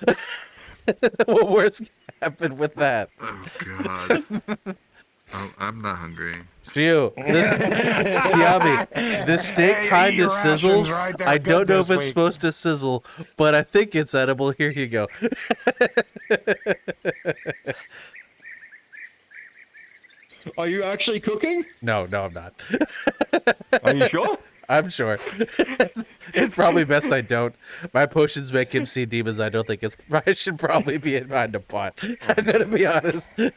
What worse can happen with that? Oh god. I'm not hungry. Gio, this Kiyamii, this steak kind of sizzles. I don't know if it's supposed to sizzle, but I think it's edible. Here you go. Are you actually cooking? No, I'm not. Are you sure? I'm sure. It's probably best I don't. My potions make him see demons. I don't think it's. I should probably be behind a pot. I'm gonna be honest. No.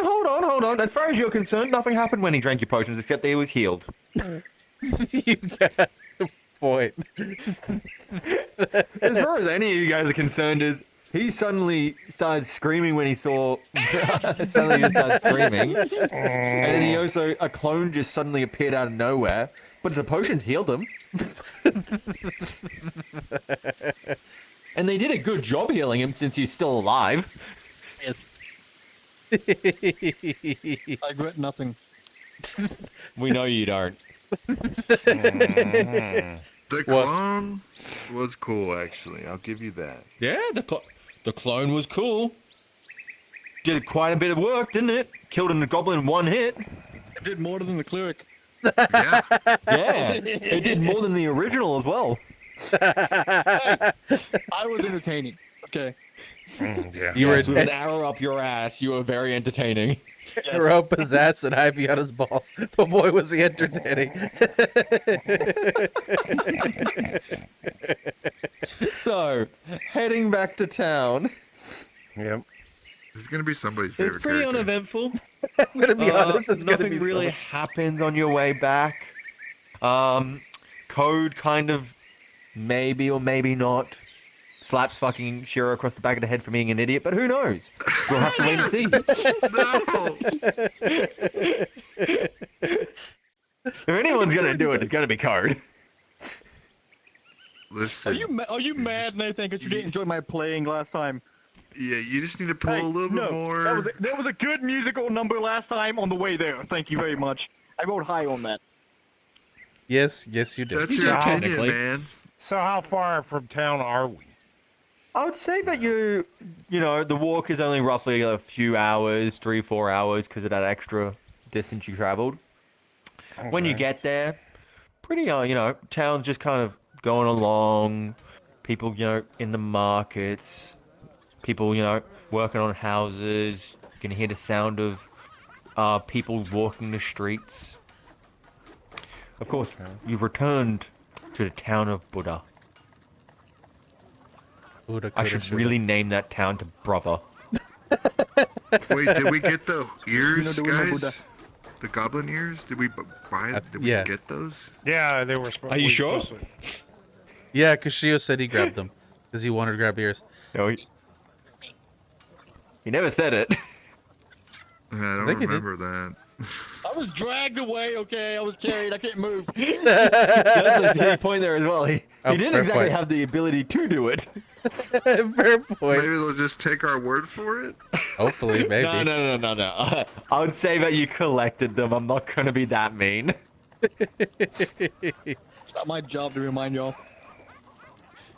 Hold on. As far as you're concerned, nothing happened when he drank your potions except that he was healed. You got a point. As far as any of you guys are concerned, is he suddenly started screaming when he saw. Suddenly he started screaming, and then he also a clone just suddenly appeared out of nowhere. But the potions healed him, and they did a good job healing him since he's still alive. Yes. I regret nothing. We know you don't. The What? clone was cool, actually. I'll give you that. Yeah, the clone was cool. Did quite a bit of work, didn't it? Killed a goblin in one hit. It did more than the cleric. Yeah. Yeah, it did more than the original as well. I was entertaining. Okay. Yeah. You Yes, were with an arrow up your ass, you were very entertaining. rope his ass and Ivy on his balls. But boy, was he entertaining. So, heading back to town. Yep. This is gonna be somebody's favorite It's pretty character. uneventful. I'm gonna be honest. It's gonna nothing be really someone's- happens on your way back. Code kind of maybe or maybe not slaps fucking Shiro across the back of the head for being an idiot, but who knows? We'll have to wait and see. No. If anyone's gonna do it, it's gonna be Code. Listen. Are you mad, Nathan, because you didn't enjoy my playing last time? Yeah, you just need to pull Hey, a little no, bit more. There was a good musical number last time on the way there. Thank you very much. I wrote high on that. Yes, you did. That's your opinion, Technically. man. So how far from town are we? I would say that you know, the walk is only roughly a few hours, 3-4 hours, because of that extra distance you traveled. When you Okay. get there, pretty, town's just kind of going along. People, in the markets. People, working on houses. You can hear the sound of people walking the streets. Of course, you've returned to the town of Buddha. Buddha, I coulda, should shoulda. really name that town to Brother. Wait, did we get the ears, doing the Buddha. guys? The goblin ears? Did we buy? Did we yeah. get those? Yeah, they were supposed. Are you sure? Yeah, because Shio said he grabbed them because he wanted to grab ears. No, he never said it. Yeah, I don't think he did. remember that. I was dragged away. Okay, I was carried. I can't move. That's a key point there as well. He Oh, didn't fair exactly point. have the ability to do it. Fair point. Maybe they'll just take our word for it. Hopefully, maybe. No. I would say that you collected them. I'm not gonna be that mean. It's not my job to remind y'all.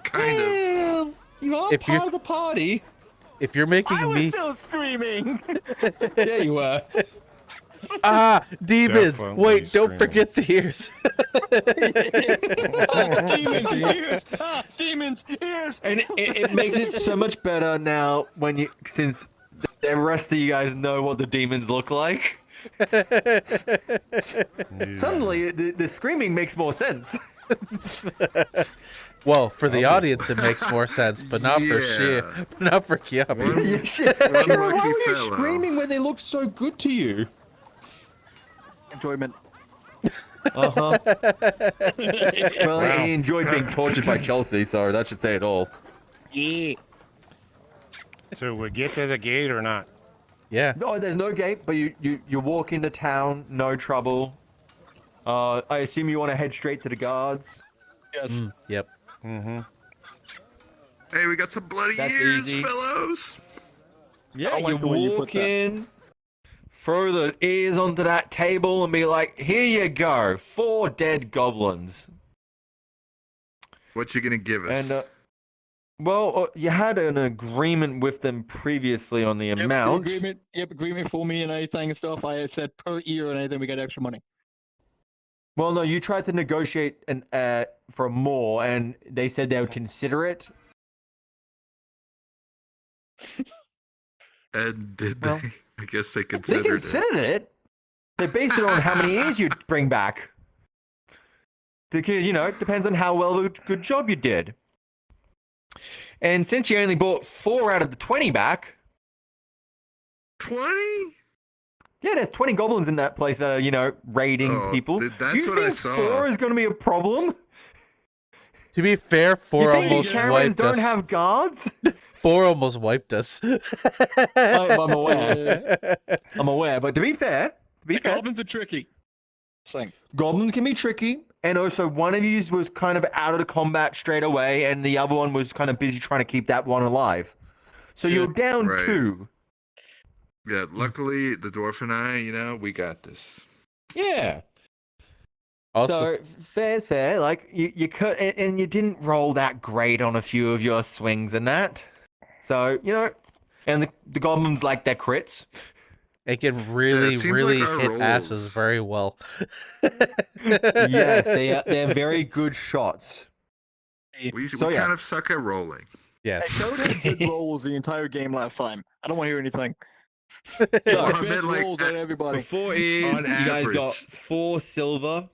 Kind of. Well, you are If you're- part of the party. If you're making I was me still screaming. Yeah, you were. demons, Definitely wait, don't screaming. forget the ears. Demons ears. Demons ears. And it makes it so much better now since the rest of you guys know what the demons look like. Suddenly, the screaming makes more sense. Well, for the audience, it makes more sense, but not for Yeah. Shio, not for Kiyamii. One- Yeah, shit. One Shiro, why lucky were you fellow. screaming when they looked so good to you? Enjoyment. Uh-huh. Well, Wow. he enjoyed being tortured by Chelsea, so that should say it all. Yeah. So we get to the gate or not? Yeah. No, there's no gate, but you walk into town, no trouble. I assume you want to head straight to the guards. Yes. Yep. Mm-hmm. Hey, we got some bloody That's ears, easy. fellows. Yeah, I like you the way you put walk that. in, throw the ears onto that table, and be like, "Here you go, 4 dead goblins." What you gonna give us? And you had an agreement with them previously on the Yep, amount. The agreement. Yep, agreement for me and anything and stuff. I had said per ear and anything we got extra money. Well, no, you tried to negotiate for more, and they said they would consider it. And did well, they? I guess they They considered it. considered it. They based it on how many ears you bring back. It depends on how well the good job you did. And since you only bought 4 out of the 20 back, 20? yeah, there's 20 goblins in that place that are, raiding Oh, people. that's you what I think saw. 4 is going to be a problem? To be fair, You four think almost these caravans wiped don't us. have guards? 4 almost wiped us. I'm aware. I'm aware, but to be fair, Goblins are tricky. Sing. goblins can be tricky, and also one of you was kind of out of the combat straight away, and the other one was kind of busy trying to keep that one alive. So you're down Right. 2. Yeah, luckily the dwarf and I, we got this. Yeah. Also, So fair's fair. Like you cut, and you didn't roll that great on a few of your swings and that. So and the goblins like their crits. it can really, seems really like our hit asses rolls. very well. Yes, they're very good shots. We So, yeah. kind of suck at rolling. Yes. Toad had good rolls the entire game last time. I don't want to hear anything. So, Well, I Best meant, like, rolls out of everybody. For 4 ears, On you guys got average. 4 silver.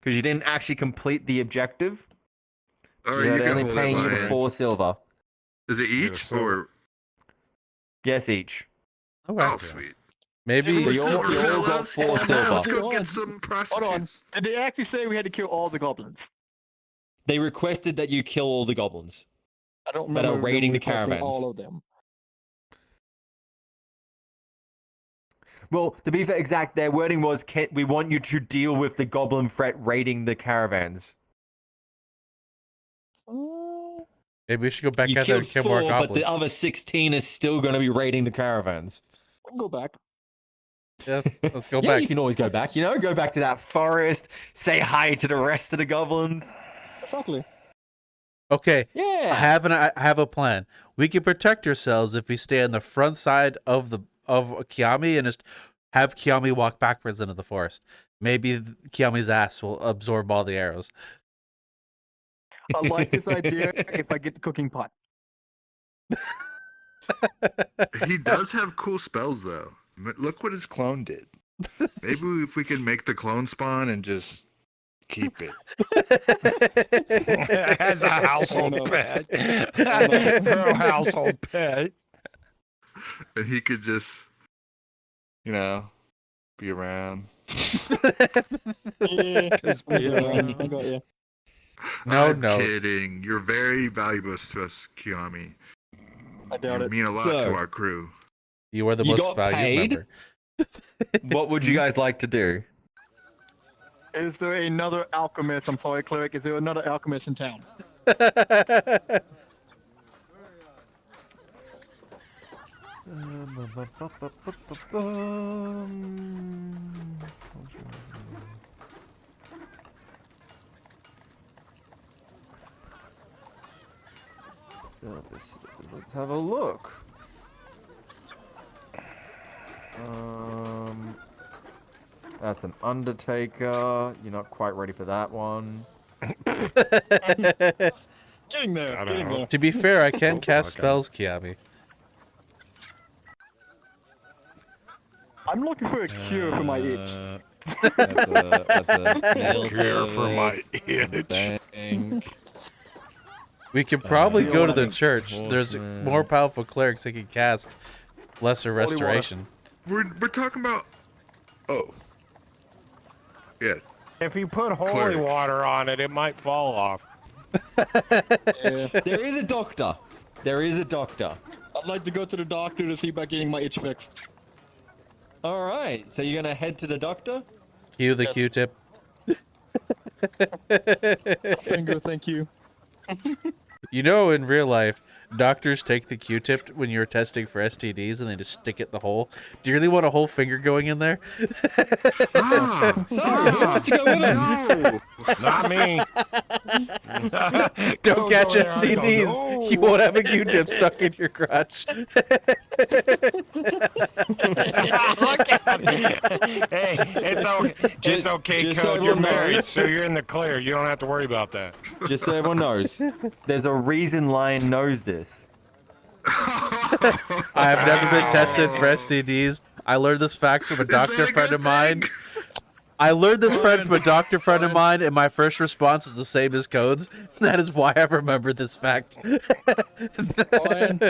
Because you didn't actually complete the objective. Or You're you can only hold paying it, you Ryan. 4 silver. Is it each so- or? Okay. Yes, each. Oh, sweet. Maybe So Four you all- silver, you all got fellas. 4 Let's silver. go Hold on. get some Hold on. prostitutes. Did they actually say we had to kill all the goblins? They requested that you kill all the goblins. I don't That are remember. them raiding the requesting caravans. All of them. Well, to be fair, exact, their wording was, we want you to deal with the goblin threat raiding the caravans. maybe we should go back You out there killed and kill 4, more but goblins. the other 16 is still going to be raiding the caravans. We can go back. Yeah, let's go Yeah, back. you can always go back, go back to that forest, say hi to the rest of the goblins. Exactly. Okay, Yeah. I have a plan. We can protect ourselves if we stay on the front side of Kiyamii and just have Kiyamii walk backwards into the forest. Maybe Kiyamii's ass will absorb all the arrows. I like this idea if I get the cooking pot. He does have cool spells, though. Look what his clone did. Maybe if we can make the clone spawn and just keep it. As a household know. pet. For a household pet. And he could just, be around. Yeah. Just be I around. got you. I'm kidding. You're very valuable to us, Kiyamii. I doubt You it. mean a lot So- to our crew. You are the You most got valued paid? member. What would you guys like to do? Is there another alchemist? I'm sorry, cleric. Is there another alchemist in town? So let's have a look. That's an undertaker. You're not quite ready for that one. Getting there. I don't Getting know. there. To be fair, I can Oh, cast okay. spells, Kiyamii. I'm looking for a cure for my itch. That's a nail Cure for my service, itch. bank. We could probably Uh, go to the Healing church. There's Horseman. more powerful clerics that can cast lesser water. restoration. We're talking about. Oh. Yeah. If you put holy Clerics. water on it, it might fall off. Yeah. There is a doctor. There is a doctor. I'd like to go to the doctor to see about getting my itch fixed. All right. So you're gonna head to the doctor? Cue the Yes. Q-tip. Finger, thank you. You know, in real life, doctors take the Q-tip when you're testing for STDs and they just stick it in the hole. Do you really want a whole finger going in there? Ah, Sorry, who wants to go with us? no. Not me. Don't catch go there, I go, STDs. "No." You won't have a Q-tip stuck in your crotch. Look at me. Hey, it's okay, just so Code. You're everyone married, knows. so you're in the clear. You don't have to worry about that. Just so everyone knows, there's a reason Lion knows this. I have never been tested for STDs. I learned this fact from a doctor that a friend good of mine. thing? I learned this friend from a doctor friend of mine, and my first response is the same as Code's. That is why I remember this fact. Lion,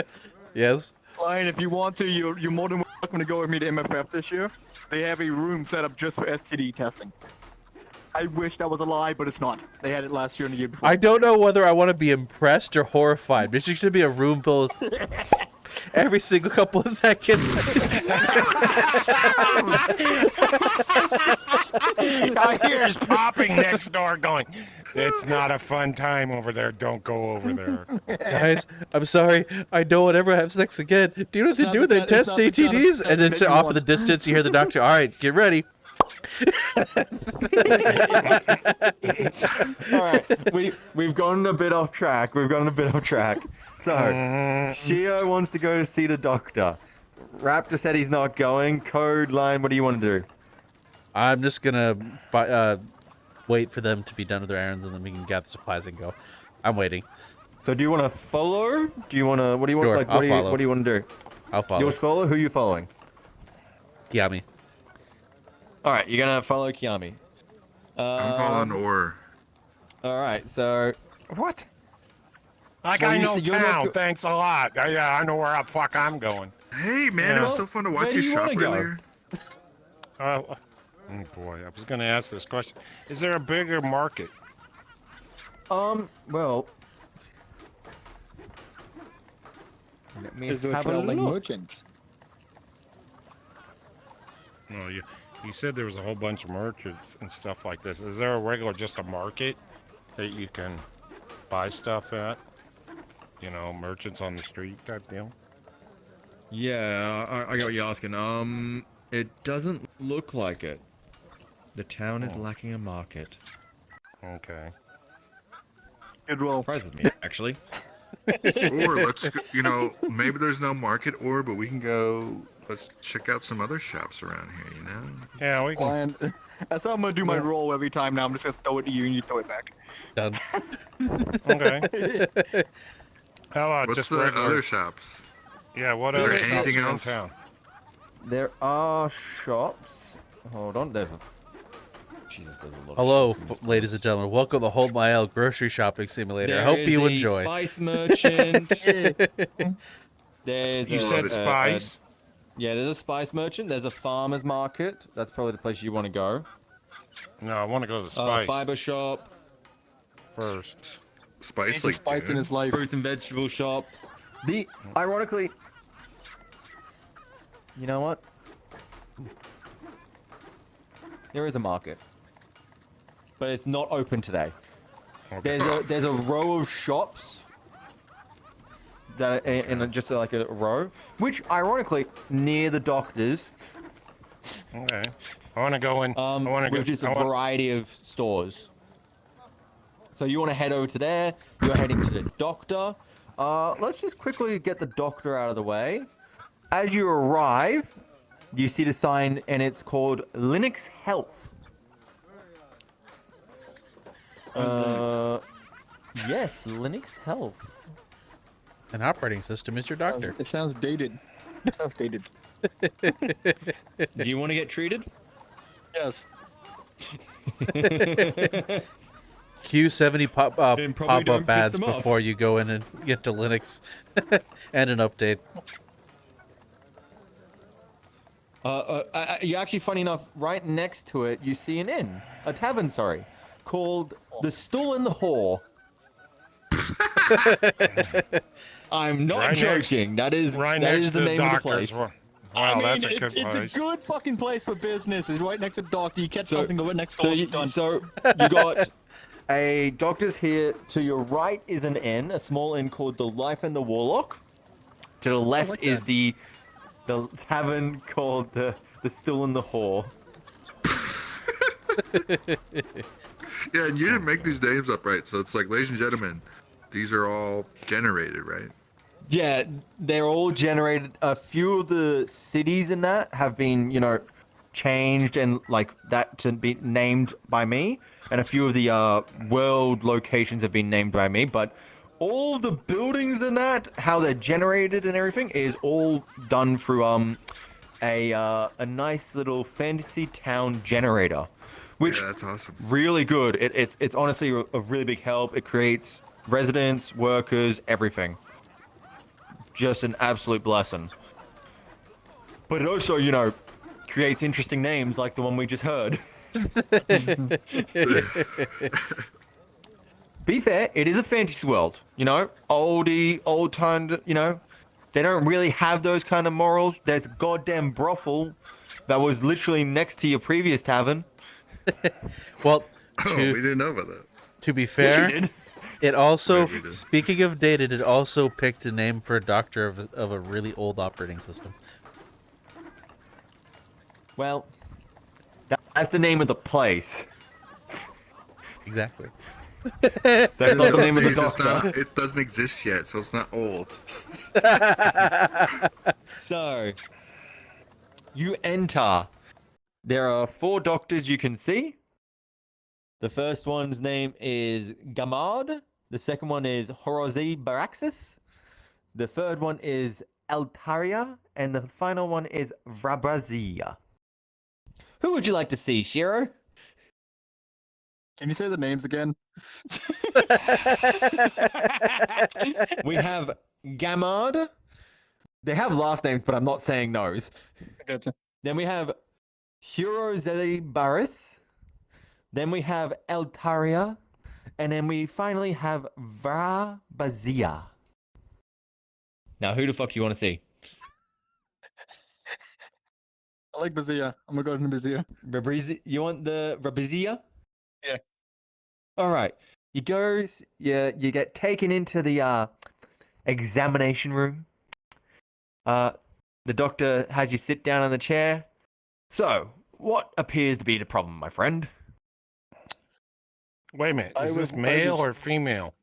Yes. Lion, if you want to, you're more than welcome to go with me to MFF this year. They have a room set up just for STD testing. I wish that was a lie, but it's not. They had it last year and the year before. I don't know whether I want to be impressed or horrified. It's just going to be a room full of every single couple of seconds. I hear his popping next door going, it's not a fun time over there. Don't go over there. Guys, I'm sorry. I don't want to ever have sex again. Do you know what they not do? the They kind- it's test not the kind of ATDs, sex and then that you off in want. the distance, you hear the doctor, all right, get ready. All right, we've gone a bit off track. So, Shio wants to go to see the doctor. Raptor said he's not going. Code Line, what do you want to do? I'm just going to wait for them to be done with their errands, and then we can gather supplies and go. I'm waiting. So, do you want to follow? Do you want to? What do you want? Sure, Like, I'll what follow. do you want to do? I'll follow. You'll follow. Who are you following? Kiyamii. All right, you're gonna follow Kiyamii. I'm following Or. All right, so What? Like, Well, I you know said you're not town. go- Thanks a lot. Yeah, I know where the fuck I'm going. Hey, man, it was Well, so fun to where watch do you you shop wanna go? earlier. Oh boy, I was gonna ask this question. Is there a bigger market? well, let me Is there a have a traveling look. merchant? No, you said there was a whole bunch of merchants and stuff like this. Is there a regular, just a market that you can buy stuff at? You know, merchants on the street type deal? Yeah, I get what you're asking. It doesn't look like it. The town is Oh. lacking a market. Okay. Good roll. Surprises me, actually. Or let's, maybe there's no market, or but we can go. Let's check out some other shops around here. You know. Yeah, we can. Lion, that's how I'm gonna do my roll every time now. I'm just gonna throw it to you and you throw it back. Done. Okay. How about What's just the regular? other shops? Yeah, what Is other there shops anything are in else? town? There are shops. Hold on, there's a. Jesus, there's a lot. Hello, of shops in this ladies place. and gentlemen. Welcome to Hold My L Grocery Shopping Simulator. I There hope is you a enjoy. Spice merchant. There's You a, said a- spice? yeah, there's a spice merchant. There's a farmer's market. That's probably the place you want to go. No, I want to go to the spice. Fiber shop. first. Spice He's like spice in Dune? his life. Fruits and vegetable shop. Ironically, you know what? There is a market, but it's not open today. Okay. There's a row of shops that in just like a row, which ironically near the doctors. Okay. I want to go in. I want to With just a variety of stores. So you want to head over to there. You're heading to the doctor. Let's just quickly get the doctor out of the way. As you arrive, you see the sign, and it's called Linux Health. Yes, Linux Health. An operating system is your doctor. It sounds dated. It sounds dated. Do you want to get treated? Yes. Q70 Then probably don't pop-up piss ads them off. before you go in and get to Linux and an update. You actually, funny enough, right next to it, you see an inn, a tavern, sorry, called the Stool and the Whore. I'm not Right joking. That is right that next is the to name of the doctor's. place. Wow, I mean, that's a good it's place. a good fucking place for business. It's right next to the doctor. You catch something, go right next So door. you, Done. so you got a doctor's here. To your right is an inn, a small inn called the Life and the Warlock. To the left like is that. the tavern called the Stool and the Whore. Yeah, and you didn't make these names up right, so it's like, ladies and gentlemen, these are all generated, right? Yeah, they're all generated. A few of the cities in that have been, changed and like that to be named by me, and a few of the world locations have been named by me. But all the buildings in that, how they're generated and everything, is all done through a nice little fantasy town generator, which Yeah, that's awesome. really good. It's honestly a really big help. It creates residents, workers, everything. Just an absolute blessing. But it also, creates interesting names like the one we just heard. Be fair, it is a fantasy world, old time, they don't really have those kind of morals. There's a goddamn brothel that was literally next to your previous tavern. Well, Oh, we didn't know about that. to be Yes, fair, you did. it also, Maybe we did. speaking of dated, it also picked a name for a doctor of a really old operating system. Well, that's the name of the place. Exactly. That's not the name of the These doctor. it doesn't exist yet, so it's not old. So, you enter. There are 4 doctors you can see. The first one's name is Gamard. The second one is Horozi Baraxis. The third one is Altaria. And the final one is Vrabrazia. Who would you like to see, Shiro? Can you say the names again? We have Gamard. They have last names, but I'm not saying those. I gotcha. Then we have Hurozeli Baris. Then we have Eltaria. And then we finally have Vrabazia. Now, who the fuck do you want to see? I like Bazia. I'm gonna go to Bazia. You want the Rabazia? Yeah. All right. You go. You get taken into the examination room. The doctor has you sit down on the chair. So, what appears to be the problem, my friend? Wait a minute. Is this male or female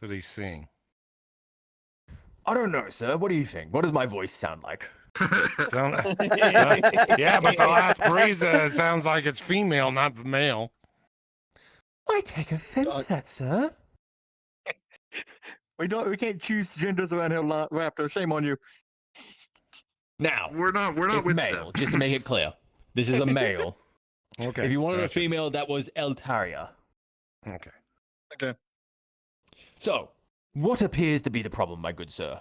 that he's seeing? I don't know, sir. What do you think? What does my voice sound like? Yeah, but the last phrase sounds like it's female, not male. I take offense to that, sir. We can't choose genders around here, Raptor. Shame on you. Now, We're not it's with male, them. just to make it clear. This is a male. Okay. If you wanted a gotcha. female, that was Eltaria. Okay. Okay. So, what appears to be the problem, my good sir?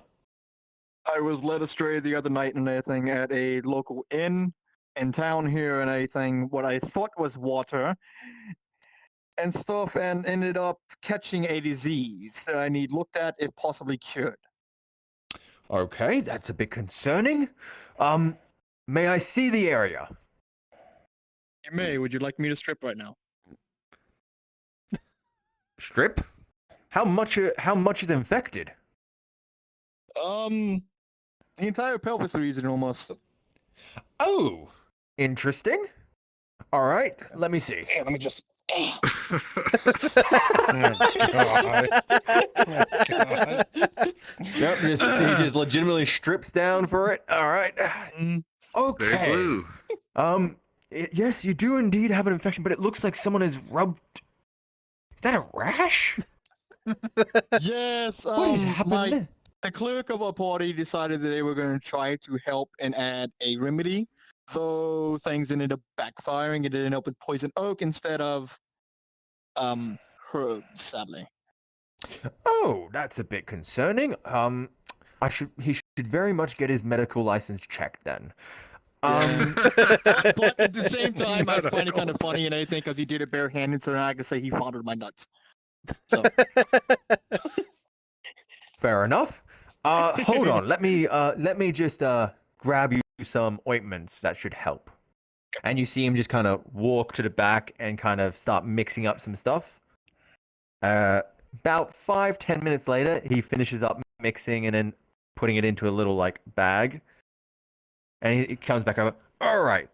I was led astray the other night and everything at a local inn in town here and everything. What I thought was water and stuff, and ended up catching a disease that I need looked at if possibly cured. Okay, that's a bit concerning. May I see the area? You may. Would you like me to strip right now? Strip? How much is infected? The entire pelvis region almost. Oh, interesting. All right, let me see. Let me just. Oh, God. Yep, he just legitimately strips down for it. All right. Very Okay. blue. Yes, you do indeed have an infection, but it looks like someone has rubbed. Is that a rash? Yes. What is happening? The cleric of our party decided that they were going to try to help and add a remedy, though things ended up backfiring. It ended up with poison oak instead of herbs, sadly. Oh, that's a bit concerning. He should very much get his medical license checked then. But at the same time, I find it kind of funny and everything because he did it barehanded, so now I can say he fondled my nuts. So Fair enough. Hold on. Let me just grab you some ointments that should help. And you see him just kind of walk to the back and kind of start mixing up some stuff. About 5-10 minutes later, he finishes up mixing and then putting it into a little like bag. And he comes back over. All right,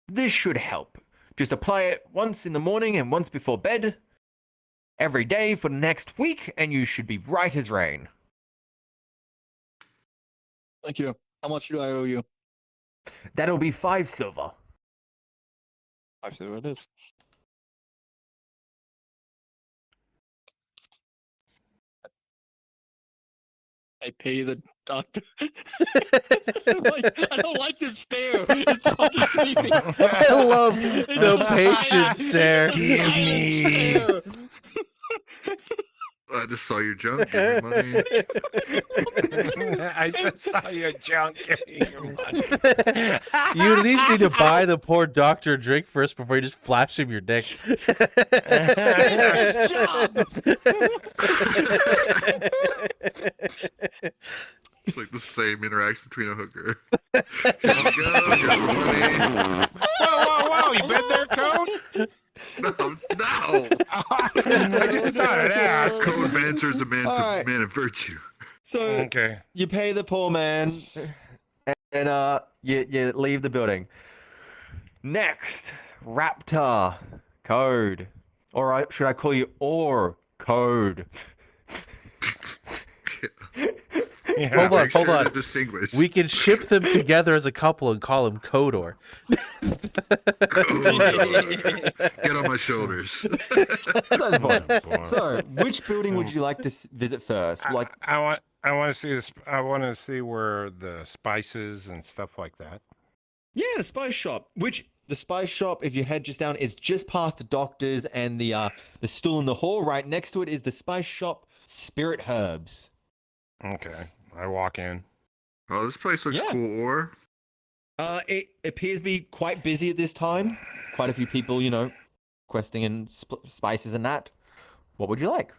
this should help. Just apply it once in the morning and once before bed, every day for the next week, and you should be right as rain. thank you. How much do I owe you? That'll be 5 silver. 5 silver it is. I pay the doctor. I don't like this stare. It's fucking creepy. I love the patient stare. Stare. I just saw your junk. Give me money. I just saw your junk. You at least need to buy the poor doctor a drink first before you just flash him your dick. It's like the same interaction between a hooker. Here we go. Here's some money. Whoa! You been there, Code? No. I just thought it out. Code Vancer is a man Alright. of virtue. So Okay. you pay the poor man, and you leave the building. Next, Raptor Code, or should I call you Or Code? Yeah. Hold on, Make sure hold on. to distinguish. We can ship them together as a couple and call him Kodor. Get on my shoulders. So, boy. so, which building would you like to visit first? Like, I want to see this. I want to see where the spices and stuff like that. yeah, the spice shop. The spice shop, if you head just down, is just past the doctors and the stool in the hall. Right next to it is the spice shop, Spirit Herbs. Okay. I walk in. Oh, this place looks Yeah. cool, or? It appears to be quite busy at this time. Quite a few people, questing in spices and that. What would you like?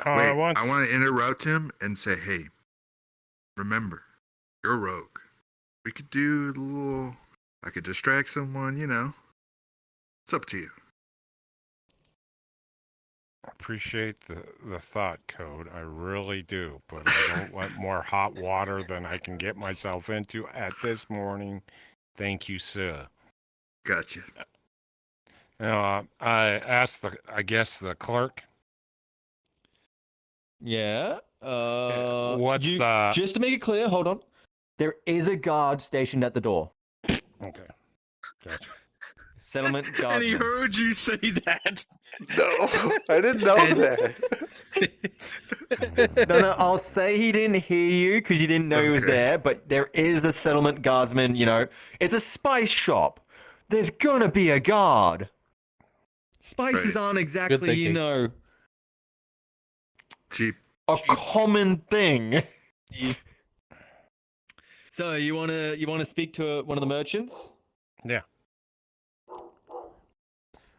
Wait, I want. I want to interrupt him and say, hey, remember, you're a rogue. We could do the little, I could distract someone, It's up to you. Appreciate the thought, Code. I really do, but I don't want more hot water than I can get myself into at this morning. Thank you, sir. Gotcha. I asked the clerk. Yeah. What's the? Just to make it clear, hold on. There is a guard stationed at the door. Okay. Gotcha. Settlement And he guardsman. heard you say that. No, I didn't know that. No, I'll say he didn't hear you because you didn't know he was Okay. there, but there is a settlement guardsman, It's a spice shop. There's gonna be a guard. Spices Right. aren't exactly, thinking. Cheap. a common thing. So you wanna speak to one of the merchants? Yeah.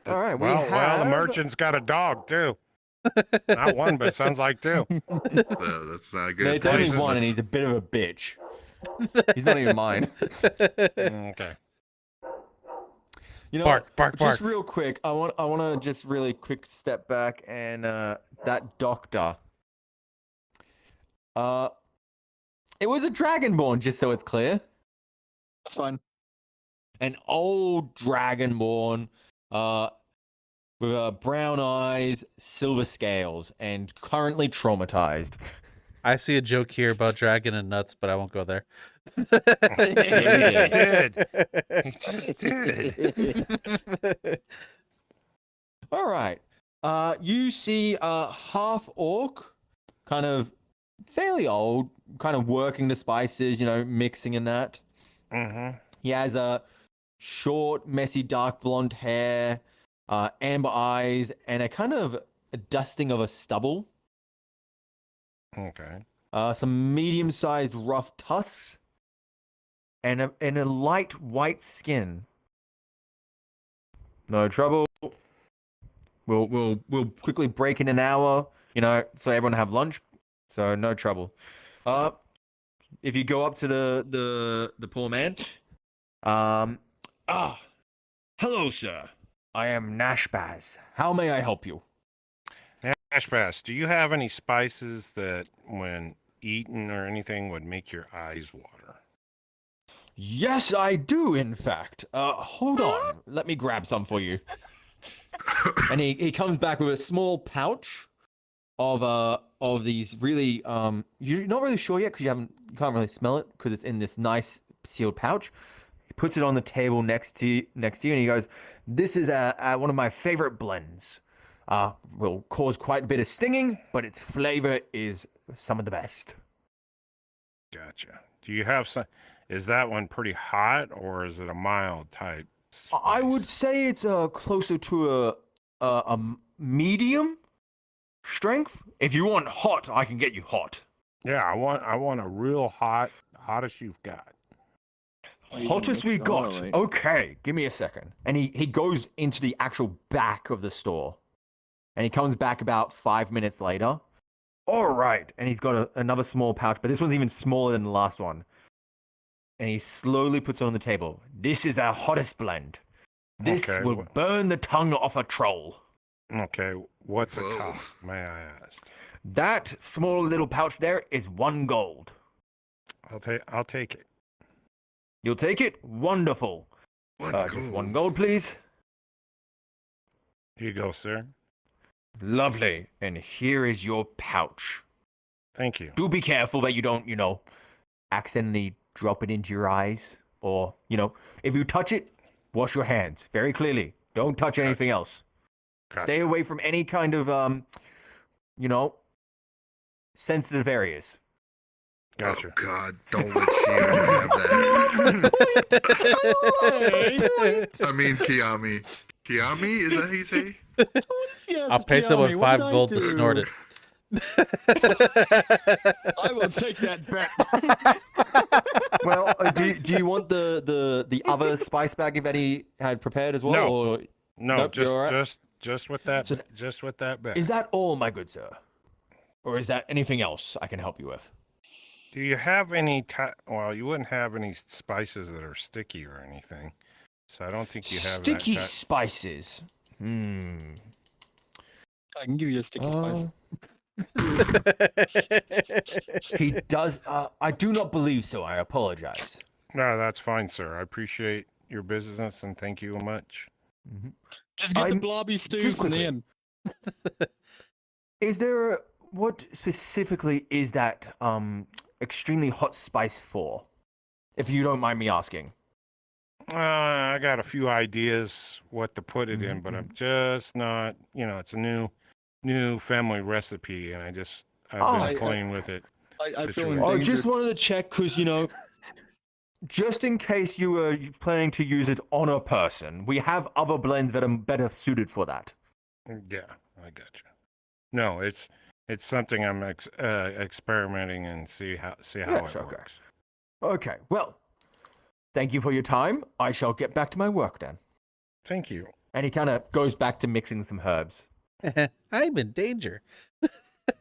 All right, Well, we have... the merchant's got a dog too. Not one, but sounds like two. That's not good. No, it's only Places, one, and Let's- he's a bit of a bitch. He's not even mine. Okay. You know, Bark, bark, just bark. real quick, I want to just really quick step back and that doctor. It was a dragonborn, just so it's clear. That's fine. An old dragonborn, with brown eyes, silver scales, and currently traumatized. I see a joke here about dragon and nuts, but I won't go there. He did. He just did. All right. You see a half orc, kind of fairly old, kind of working the spices, mixing and that. Mm-hmm. He has a short, messy, dark blonde hair, amber eyes, and a kind of a dusting of a stubble. Okay. Some medium-sized rough tusks, and a light white skin. No trouble. We'll quickly break in an hour, so everyone have lunch. So no trouble. If you go up to the poor man, hello, sir. I am Nashbaz. How may I help you? Ashbass, do you have any spices that, when eaten or anything, would make your eyes water? Yes, I do. In fact, hold on. Let me grab some for you. And he comes back with a small pouch of these really you're not really sure yet because you can't really smell it because it's in this nice sealed pouch. He puts it on the table next to you, and he goes, "This is one of my favorite blends. Will cause quite a bit of stinging, but its flavor is some of the best." Gotcha. Do you have some? Is that one pretty hot, or is it a mild type? I would spice? say it's closer to a medium strength. If you want hot, I can get you hot. Yeah, I want a real hottest you've got. Hottest we got. Alright. Okay, give me a second. And he goes into the actual back of the store. And he comes back about 5 minutes later. All right. And he's got another small pouch, but this one's even smaller than the last one. And he slowly puts it on the table. This is our hottest blend. This Okay, will burn the tongue off a troll. Okay, what's the Whoa. cost, may I ask? That small little pouch there is 1 gold. I'll take it. You'll take it? Wonderful. Just 1 gold, please. Here you go, sir. Lovely. And here is your pouch. Thank you. Do be careful that you don't, accidentally drop it into your eyes. Or, if you touch it, wash your hands very clearly. Don't touch anything else. Gotcha. Stay away from any kind of, sensitive areas. Gotcha. Oh God! Don't let Shio have that. I mean, Kiyamii. Kiyamii, is that how you say? Yes, I'll pay someone Kiyamii, what 5 did I gold to do? snort it. I will take that bet. Well, do you want the other spice bag if Eddie had prepared as well? No. Or No, Nope, you're all right. just with that, So just with that bet. is that all, my good sir? Or is that anything else I can help you with? Do you have any well, you wouldn't have any spices that are sticky or anything. So I don't think you have Sticky that. spices. I can give you a sticky spice. He does. I do not believe so. I apologize. No, that's fine, sir. I appreciate your business and thank you much. Just get the I'm- blobby stew just from the quickly. inn. Is there what specifically is that extremely hot spice for? If you don't mind me asking. I got a few ideas what to put it in, but I'm just not. It's a new family recipe, and I've Oh, been playing with it. I feel Situation. Oh, endangered. just wanted to check because just in case you were planning to use it on a person, we have other blends that are better suited for that. Yeah, I got you. No, it's something I'm experimenting and see how Yes, it okay. works. Okay, well, thank you for your time. I shall get back to my work then. Thank you. And he kind of goes back to mixing some herbs. I'm in danger.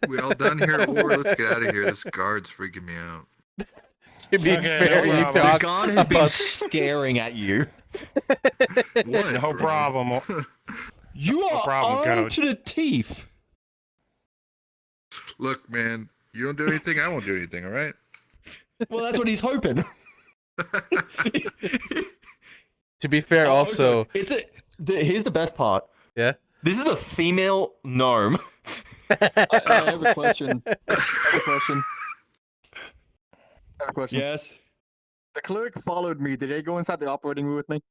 We all done here, or let's get out of here. This guard's freaking me out. To be Okay, fair, no you problem. talked God has been about staring at you. What, No bro? problem. You are problem, armed Coach. to the teeth. Look, man, you don't do anything, I won't do anything, all right? Well, that's what he's hoping. to be fair, also, here's the best part. yeah. This is a female gnome. I have a question. I have a question. Yes. The clerk followed me. Did they go inside the operating room with me?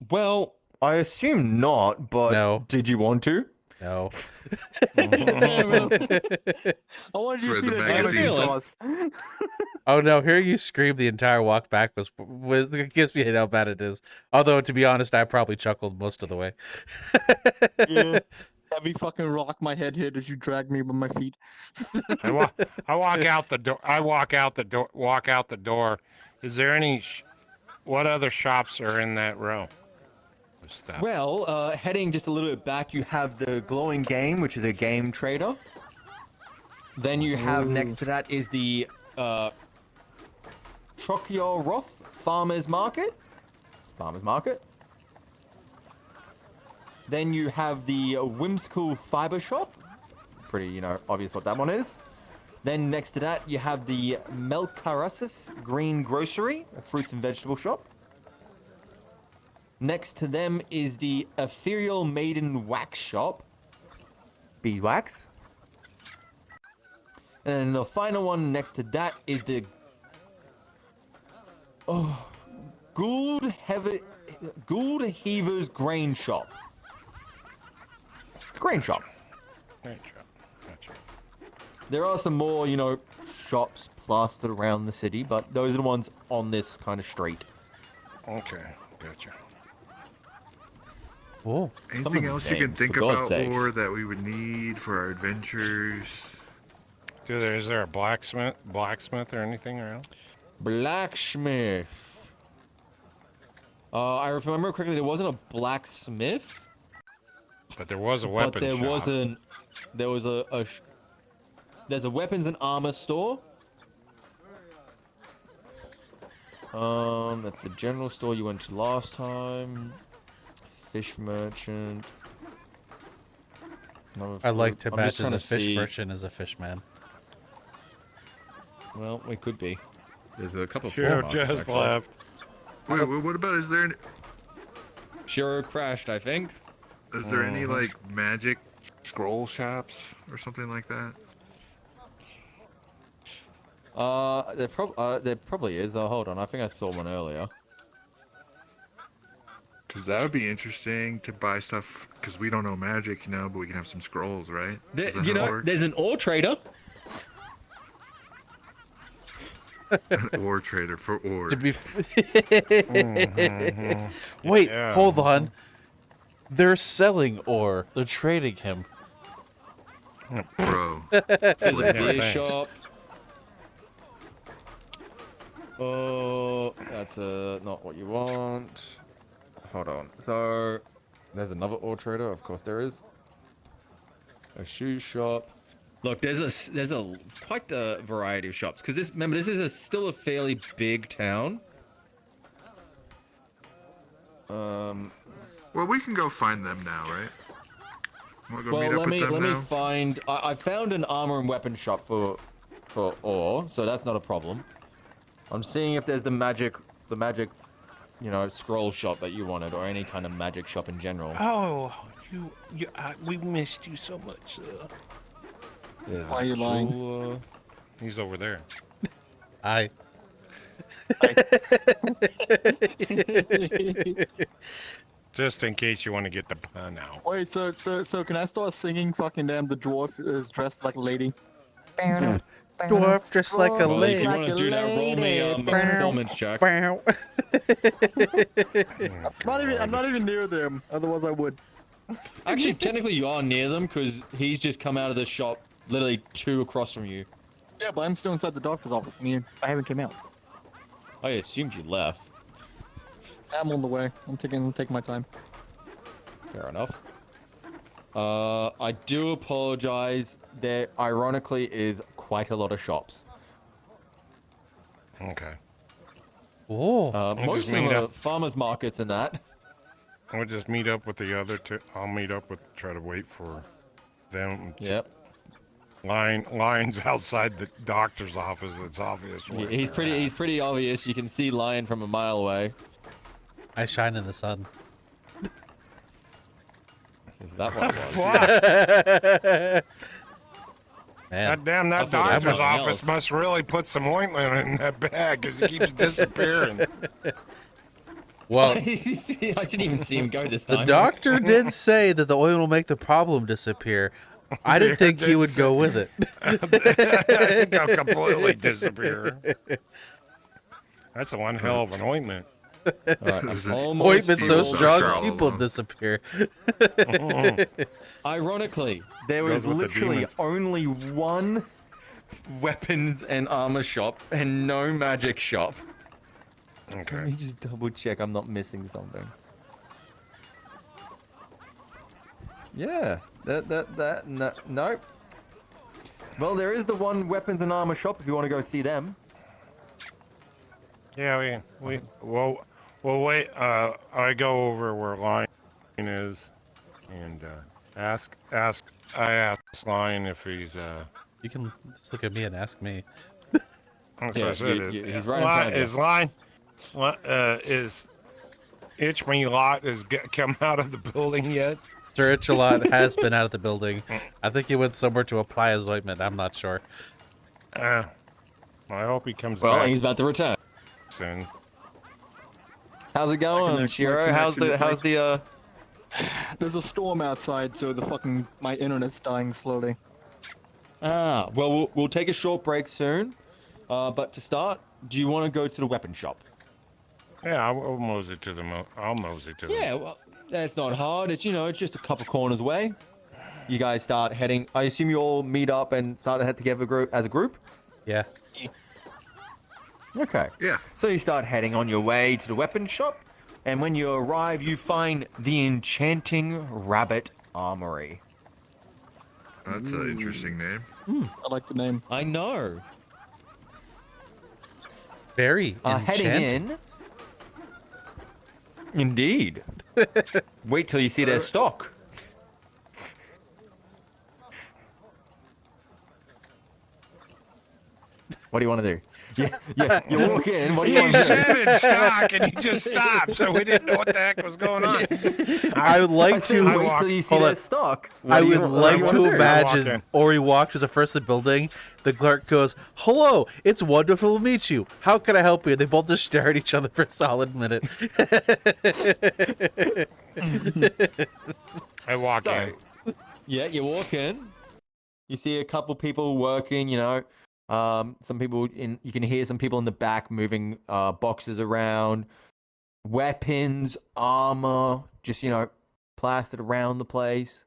Well, I assume not, but No. did you want to? No. Damn it. I wanted you to Read see the the magazines. sauce. Oh no, hearing you scream the entire walk back was it gives me how bad it is. Although to be honest, I probably chuckled most of the way. Yeah. Let me fucking rock my head here as you drag me with my feet. I walk out the door. I walk out the door. Walk out the door. Is there any? What other shops are in that row of stuff? Well, heading just a little bit back, you have the Glowing Game, which is a game trader. Then you have next to that is the Trokioroth Farmers Market. Then you have the Whimsical Fiber Shop. Pretty, obvious what that one is. Then next to that, you have the Melcarasis Green Grocery, a fruits and vegetable shop. Next to them is the Ethereal Maiden Wax Shop. Beeswax. And the final one next to that is the Gould Heaver's Grain Shop. It's a grain shop. Great job. Gotcha. There are some more, shops plastered around the city, but those are the ones on this kind of street. Okay, gotcha. Oh, Anything of else the you can names, think for God's about, sakes. or that we would need for our adventures? Is there a blacksmith or anything around? Blacksmith. I remember correctly, there wasn't a blacksmith, But there was a weapon but there shop. wasn't. There was there's a weapons and armor store. That's the general store you went to last time. Fish merchant. I like to I'm just imagine trying the to fish see- merchant is a fish man. Well, we could be. There's a couple of Sure, floor just markets, actually. left. Wait, what about, is there Shiro crashed, I think. any like magic scroll shops or something like that? There probably is. Hold on, I think I saw one earlier. Because that would be interesting to buy stuff, because we don't know magic, but we can have some scrolls, right? Is that how it works? There's an ore trader. An ore trader for ore. To be Mhm. Wait, Yeah. hold on. They're selling ore. They're trading him. Bro. There's a Yeah, beer thanks. shop. Oh, that's not what you want. Hold on. So, there's another ore trader. Of course there is. A shoe shop. Look, there's a quite a variety of shops because this is still a fairly big town. Well, we can go find them now, right? Want to go Well, meet up with them let now? me find. I found an armor and weapon shop for ore, so that's not a problem. I'm seeing if there's the magic, scroll shop that you wanted, or any kind of magic shop in general. Oh, we missed you so much. There's Why are you lying? actual, He's over there. I. Just in case you want to get the pun out. Wait, so can I start singing fucking damn the dwarf is dressed like a lady? Dwarf just like a Well, if you lady. want to do that, roll me a performance check. Bow. I'm not even near them, otherwise I would. Actually, technically you are near them because he's just come out of the shop, literally 2 across from you. Yeah, but I'm still inside the doctor's office. I haven't came out. I assumed you left. I'm on the way. I'm taking my time. Fair enough. I do apologize. There, ironically, is quite a lot of shops. Okay. Oh, Most just of them meet are up. farmers markets and that. We'll just meet up with the other two. I'll meet up with, try to wait for them. Yep. Lines outside the doctor's office. It's obvious. where He's they're at. pretty obvious. You can see Lion from a mile away. I shine in the sun. Is that what it was? Man, God damn, I that thought it was doctor's something office else. must really put some ointment in that bag because he keeps disappearing. well, I didn't even see him go this the time. doctor did say that the oil will make the problem disappear. I didn't think he would go with it. He'll completely disappear. That's one hell of an ointment. Alright, I'm Is it- almost Ointment so full. strong, Charles. people disappear. Ironically, there Goes was with the literally demons. only one weapons and armor shop and no magic shop. Let me Okay. just double check I'm not missing something. Yeah, nope. Well, there is the one weapons and armor shop if you want to go see them. Yeah, we'll wait. I go over where Lion is, and I ask Lion if he's You can just look at me and ask me. That's Yeah, what I said. he's right in front of you. Is Line, is Itch Me Lot come out of the building yet? Sir Itchalot has been out of the building. I think he went somewhere to apply his ointment. I'm not sure. I hope he comes Well, back he's about to return. soon. How's it going, connect- my Shiro? How's connection- the There's a storm outside, so my internet's dying slowly. Well, we'll take a short break soon. But to start, do you want to go to the weapon shop? Yeah, I'll mosey to the I'll mosey to Yeah, well, that's not hard. It's it's just a couple corners away. You guys start heading. I assume you all meet up and start to head together as a group. Yeah. Okay. Yeah. So you start heading on your way to the weapon shop, and when you arrive, you find the Enchanting Rabbit Armory. That's an interesting name. I like the name. I know. Very Heading enchanting. in. Indeed. Wait till you see their stock. What do you want to do? Yeah. You walk in. What do you He want to do? said it's stock, and he just stopped, so we didn't know what the heck was going on. I would I like said to. wait till you see hold their on. stock. I What do would you like wanna to do? imagine in. Ori walked to the first of the building. The clerk goes, "Hello, it's wonderful to meet you. How can I help you?" They both just stare at each other for a solid minute. I walk So, in. yeah, you walk in. You see a couple people working. Some people in. You can hear some people in the back moving boxes around. Weapons, armor, just plastered around the place.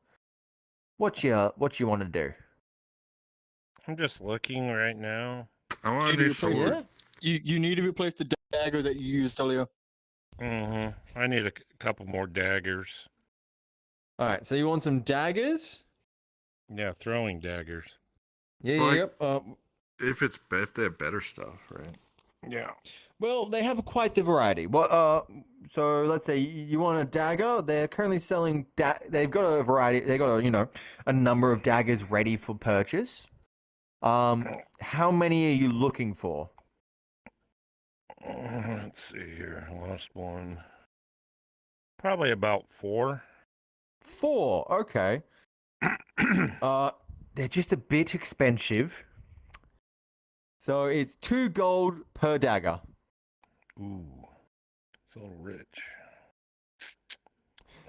What you want to do? I'm just looking right now. I want a You new do sword. appreciate You need to replace the dagger that you used earlier. I need a couple more daggers. All right, so you want some daggers? Yeah, throwing daggers. Yeah, Like- yep. If they have better stuff, right? Yeah. Well, they have quite the variety. So let's say you want a dagger. They're currently selling. They've got a variety. They got a number of daggers ready for purchase. How many are you looking for? Let's see here. Lost one. Probably about 4. 4. Okay. They're just a bit expensive. So it's 2 gold per dagger. Ooh, so rich.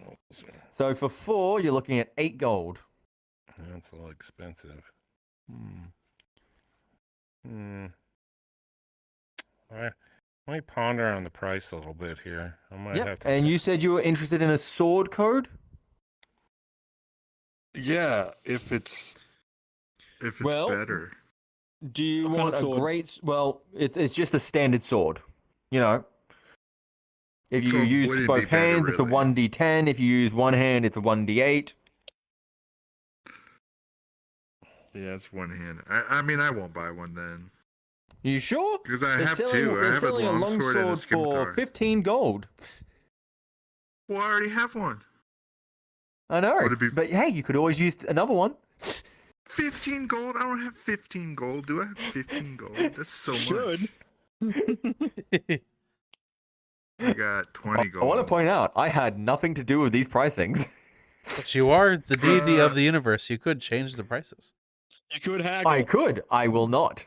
Oh, So for 4, you're looking at 8 gold. that's a little expensive. Let me ponder on the price a little bit here. I might have Yep. to. And you said you were interested in a sword code? Yeah, if it's Well, better. Do you What kind want of a sword? great? Well, it's just a standard sword. If you So use would it be both better, hands, it's a really? 1d10. If you use one hand, it's a 1d8. Yeah, it's one hand. I mean, I won't buy one then. You sure? Because I They're have selling, two. I they're have a selling a longsword and a longsword for scimitar. 15 gold. Well, I already have one. I know. Would it be- But hey, you could always use another one. 15 gold? I don't have 15 gold. Do I have 15 gold? That's so Should. much. I got 20 I gold. want to point out, I had nothing to do with these pricings. But you are the deity of the universe. You could change the prices. You could haggle. I could. I will not.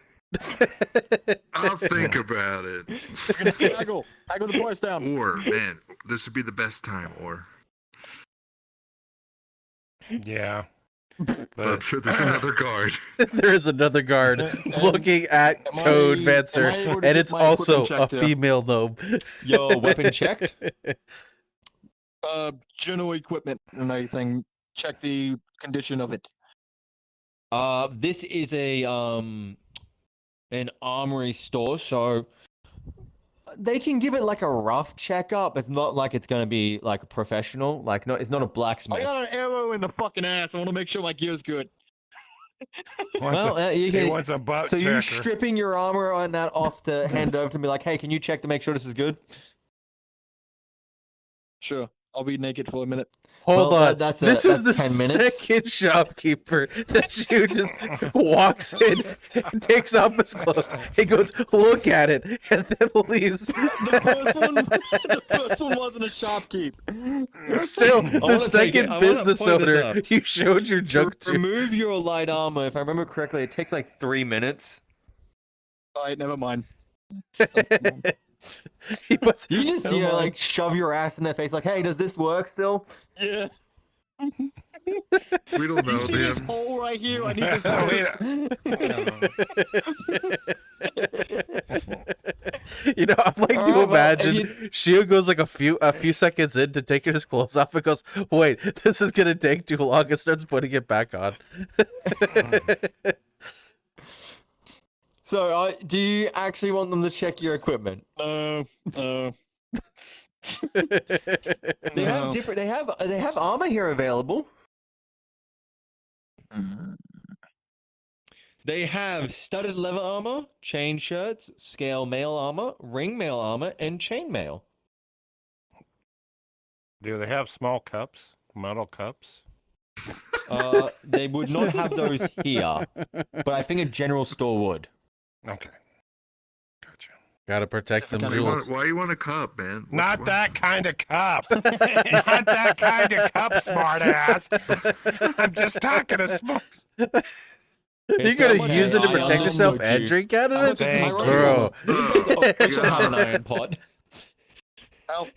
I'll think about it. You're gonna haggle. Haggle the price down. Or, man, this would be the best time, or. Yeah. But I'm sure there's another guard. There is another guard looking at am I- Code am Mancer, I able to and get it's my also equipment a checked here? female gnome. Your weapon checked? General equipment and everything. Check the condition of it. This is an armory store, so they can give it like a rough checkup. It's not like it's gonna be like a professional. Like, no, it's not a I blacksmith. got an arrow in the fucking ass. I want to make sure my gear's good. Well, you he can. wants a butt So you checker. stripping your armor on that off to hand over to me, like, hey, can you check to make sure this is good? Sure. I'll be naked for a minute. Hold Well, on. that's This is the 10 minutes. second shopkeeper that you just walks in, takes off his clothes, he goes, look at it, and then leaves. The first one wasn't a shopkeep. Still, I the wanna take it- second I wanna business point this owner out. you showed your junk to. Remove your light armor. If I remember correctly, it takes like 3 minutes. Alright, never mind. He puts, You just, Never mind. like shove your ass in their face, like, hey, does this work still? Yeah. We don't know You see this them. hole right here? I need this. you know, I'm like All to right, well, imagine Shio goes like a few seconds into taking his clothes off and goes, wait, this is gonna take too long, and starts putting it back on. So, do you actually want them to check your equipment? No. They No. have different. They have armor here available. They have studded leather armor, chain shirts, scale mail armor, ring mail armor, and chain mail. Do they have small cups? Metal cups? They would not have those here, but I think a general store would. Okay. Gotcha. Gotta protect them Why Why you, jewels. want, why you want a cup, man? What- Not what- that kind of cup. Not that kind of cup, smartass. I'm just talking a small. You're It's gonna how much use it to I protect am yourself with and you. drink out of How it? much is Thanks, my Bro. I also have an God. iron pot.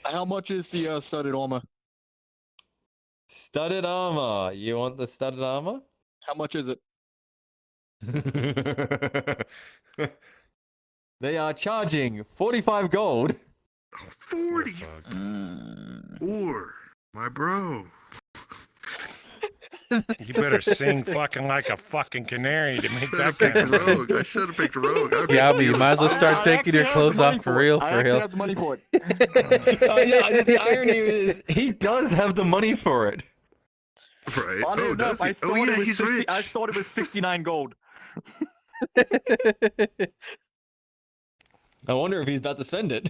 How much is the studded armor? Studded armor. You want the studded armor? How much is it? They are charging 45 gold. Oh, 40! Or, my bro. You better sing fucking like a fucking canary to make Should have that picked kind of Rogue. I should have picked Rogue. I'd be Yeah, but you stealing might as well stuff. start taking your clothes off for real, I for actually real. have the money for it. Oh, yeah, the irony is he does have the money for it. Right. Oddly Oh, enough, does he? I Oh, thought yeah, it was he's 60 rich. I thought it was 69 gold. I wonder if he's about to spend it.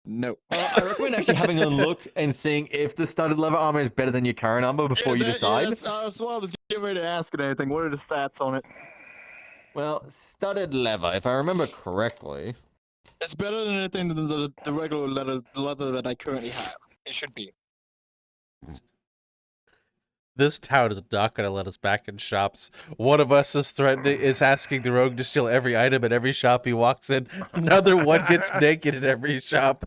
No. I recommend actually having a look and seeing if the studded leather armor is better than your current armor before you decide. That's what I was getting ready to ask and anything. What are the stats on it? Well, studded leather, if I remember correctly. It's better than anything than the regular leather that I currently have. It should be. This town is not gonna let us back in shops. One of us is asking the rogue to steal every item at every shop he walks in. Another one gets naked at every shop.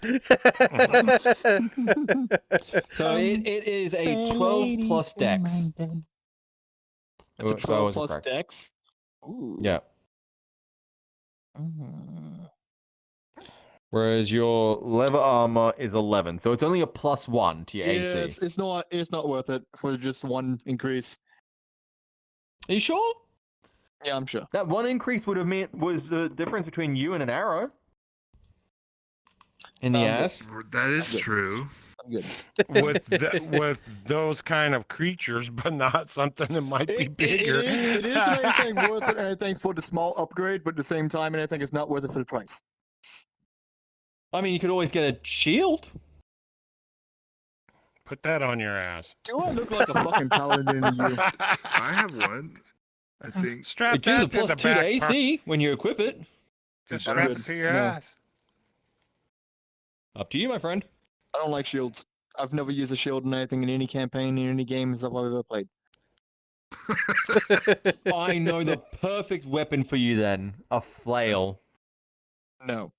So it is a 12 plus dex. It's a So I 12 wasn't plus correct. dex. Ooh. Yeah. Mhm. Whereas your leather armor is 11, so it's only a +1 to your Yeah, AC. it's not worth it for just one increase. Are you sure? Yeah, I'm sure. That one increase would have meant was the difference between you and an arrow. In the Um, ass? That is good. true. I'm good. with those kind of creatures, but not something that might be bigger. It is anything worth it, anything for the small upgrade, but at the same time, anything is not worth it for the price. I mean, you could always get a shield. Put that on your ass. Do I look like a fucking paladin to you? I have one. I think. Strap It gives a that to the +2 to back AC when you equip it. Just It strap does. it to your No. ass. Up to you, my friend. I don't like shields. I've never used a shield in anything in any campaign in any games I've ever played. I know the perfect weapon for you then. A flail. No.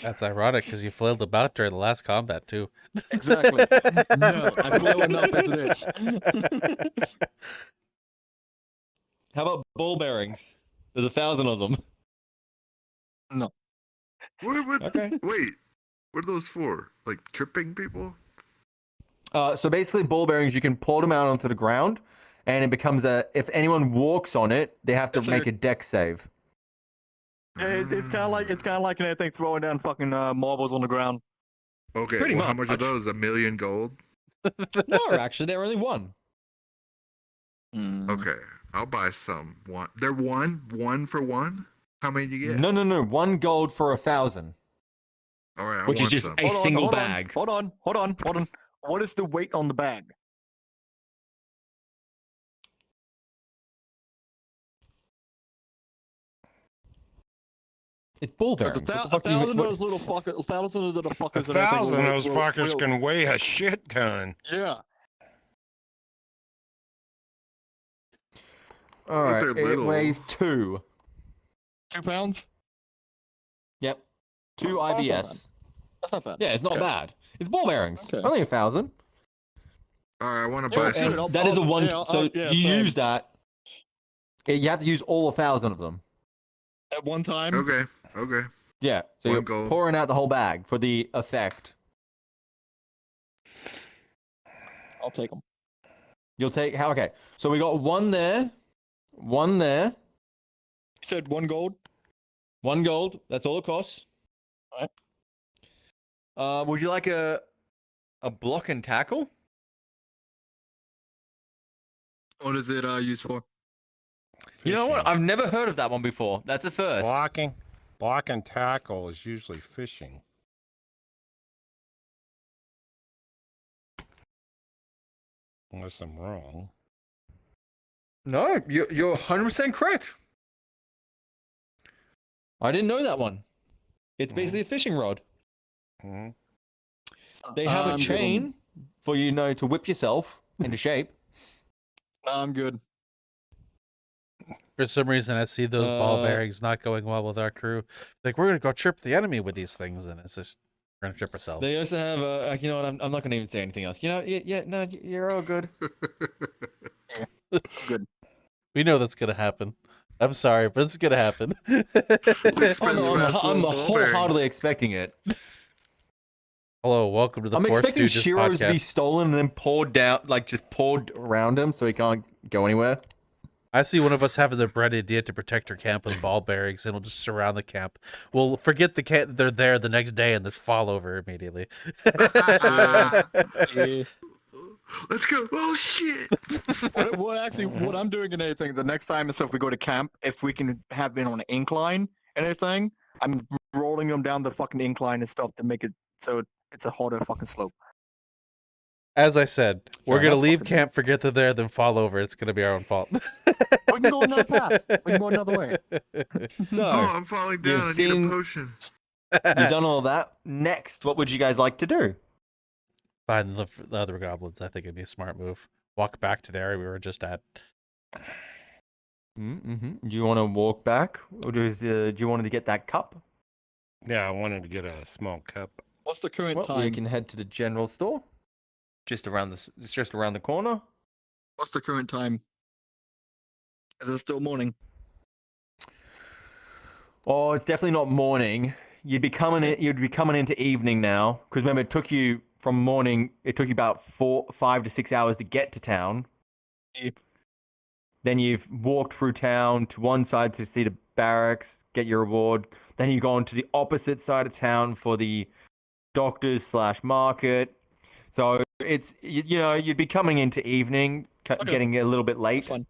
That's ironic because you flailed about during the last combat too. Exactly. No, I flail enough into this. How about ball bearings? There's 1,000 of them. What? Okay. Wait. What are those for? Like tripping people? So basically, ball bearings, you can pull them out onto the ground, and it becomes if anyone walks on it, they have to It's make like- a deck save. Yeah, it's kind of like anything throwing down fucking marbles on the ground. Okay. Pretty Well, how much are much. those? $1 million gold? No, actually, they're only one. Okay. I'll buy some. They're one for one? How many do you get? No, 1 gold for 1,000. All right. I Which is want just some. a single bag. Hold on. What is the weight on the bag? It's ball There's bearings. a What the fuck do you thousand of what- those little fuckers. 1,000 of the A fuckers. that I think thousand of those will- fuckers will- can weigh a shit ton. Yeah. All But right, they're it little. weighs 2. 2 pounds. Yep. 2 Oh, that's not IBS. That's not bad. Yeah, it's not Okay. bad. It's ball bearings. Okay. Only 1,000. All right. I want to Yeah, buy and some. I'll- That is a one. yeah, so yeah, you same. use that. You have to use all 1,000 of them. At one time. Okay. Okay. Yeah. So One you're gold. pouring out the whole bag for the effect. I'll take them. You'll take how? Okay. So we got one there, one there, You said 1 gold. 1 gold. That's all it costs. Alright. Would you like a block and tackle? What is it used for? You know what? Fishing. I've never heard of that one before. That's a first. Block and tackle is usually fishing. Unless I'm wrong. No, you're 100% correct. I didn't know that one. It's basically a fishing rod. Hmm. They have a I'm good. chain for to whip yourself into shape. I'm good. For some reason, I see those ball Uh, bearings not going well with our crew. Like, we're gonna go trip the enemy with these things, and it's just we're gonna trip ourselves. They also have you know what? I'm not gonna even say anything else. You know, no, you're all good. Good. We know that's gonna happen. I'm sorry, but it's gonna happen. Expensive I'm ass little ball wholeheartedly bearings. expecting it. Hello, welcome to the I'm Four expecting Stooges Shiro's to be podcast. stolen and then poured down, like just poured around him, so he can't go anywhere. I see one of us having the bright idea to protect our camp with ball bearings, and we'll just surround the camp. We'll forget the camp that they're there the next day, and just fall over immediately. Yeah. Let's go. Oh shit. What I'm doing in anything the next time is if we go to camp, if we can have been on an incline and anything, I'm rolling them down the fucking incline and stuff to make it so it's a harder fucking slope. As I said, we're Fair gonna enough, leave fucking- camp, forget they're there, then fall over. It's gonna be our own fault. We can go another path. We can go another way. So Oh, I'm falling down. I you've need seen- a potion. you've done all that. Next, what would you guys like to do? Find the other goblins. I think it'd be a smart move. Walk back to the area we were just at. Mm-hmm. Do you want to walk back, or do you want to get that cup? Yeah, I wanted to get a small cup. What's the current Well, we time? can head to the general store. It's just around the corner. What's the current time? Is it still morning? Oh, it's definitely not morning. You'd be coming into evening now, because remember it took you from morning. It took you about 5 to 6 hours to get to town. Yeah. Then you've walked through town to one side to see the barracks, get your reward. Then you go on to the opposite side of town for the doctors / market. So it's you know you'd be coming into evening, getting a little bit That's late. fine.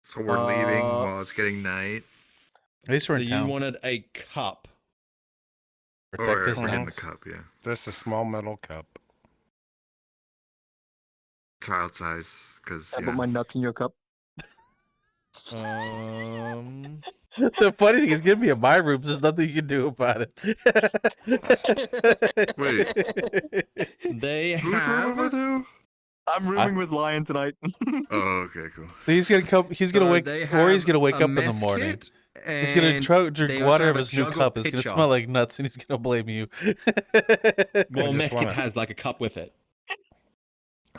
So we're leaving while it's getting night. At least we're So in you town. wanted a cup. Protect Or us in the nuts. cup, yeah. Just a small metal cup. Child size, because I put my nuts in your cup. The funny thing is, gonna be in my room. There's nothing you can do about it. Wait, They who's room over there? I'm rooming with Lion tonight. Oh, okay, cool. So he's gonna come. He's gonna wake, or he's gonna wake up in the morning. He's gonna drink water out of his new cup. It's gonna smell like nuts, and he's gonna blame you. Well, I mess just kit wanna- has like a cup with it.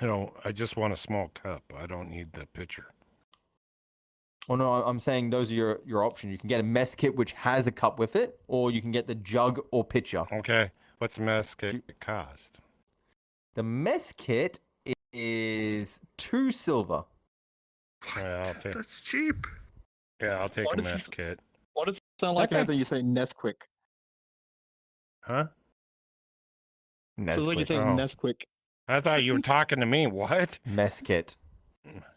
You know, I just want a small cup. I don't need the pitcher. Oh no, I'm saying those are your options. You can get a mess kit which has a cup with it, or you can get the jug or pitcher. Okay, what's mess kit cost? The mess kit is 2 silver. Yeah, I'll take. That's cheap. Yeah, I'll take What a is mess this- kit. What does it sound like? Okay. Anything you say Nesquik. Huh? Sounds like you say Oh. Nesquik. I thought you were talking to me. What? Mess kit.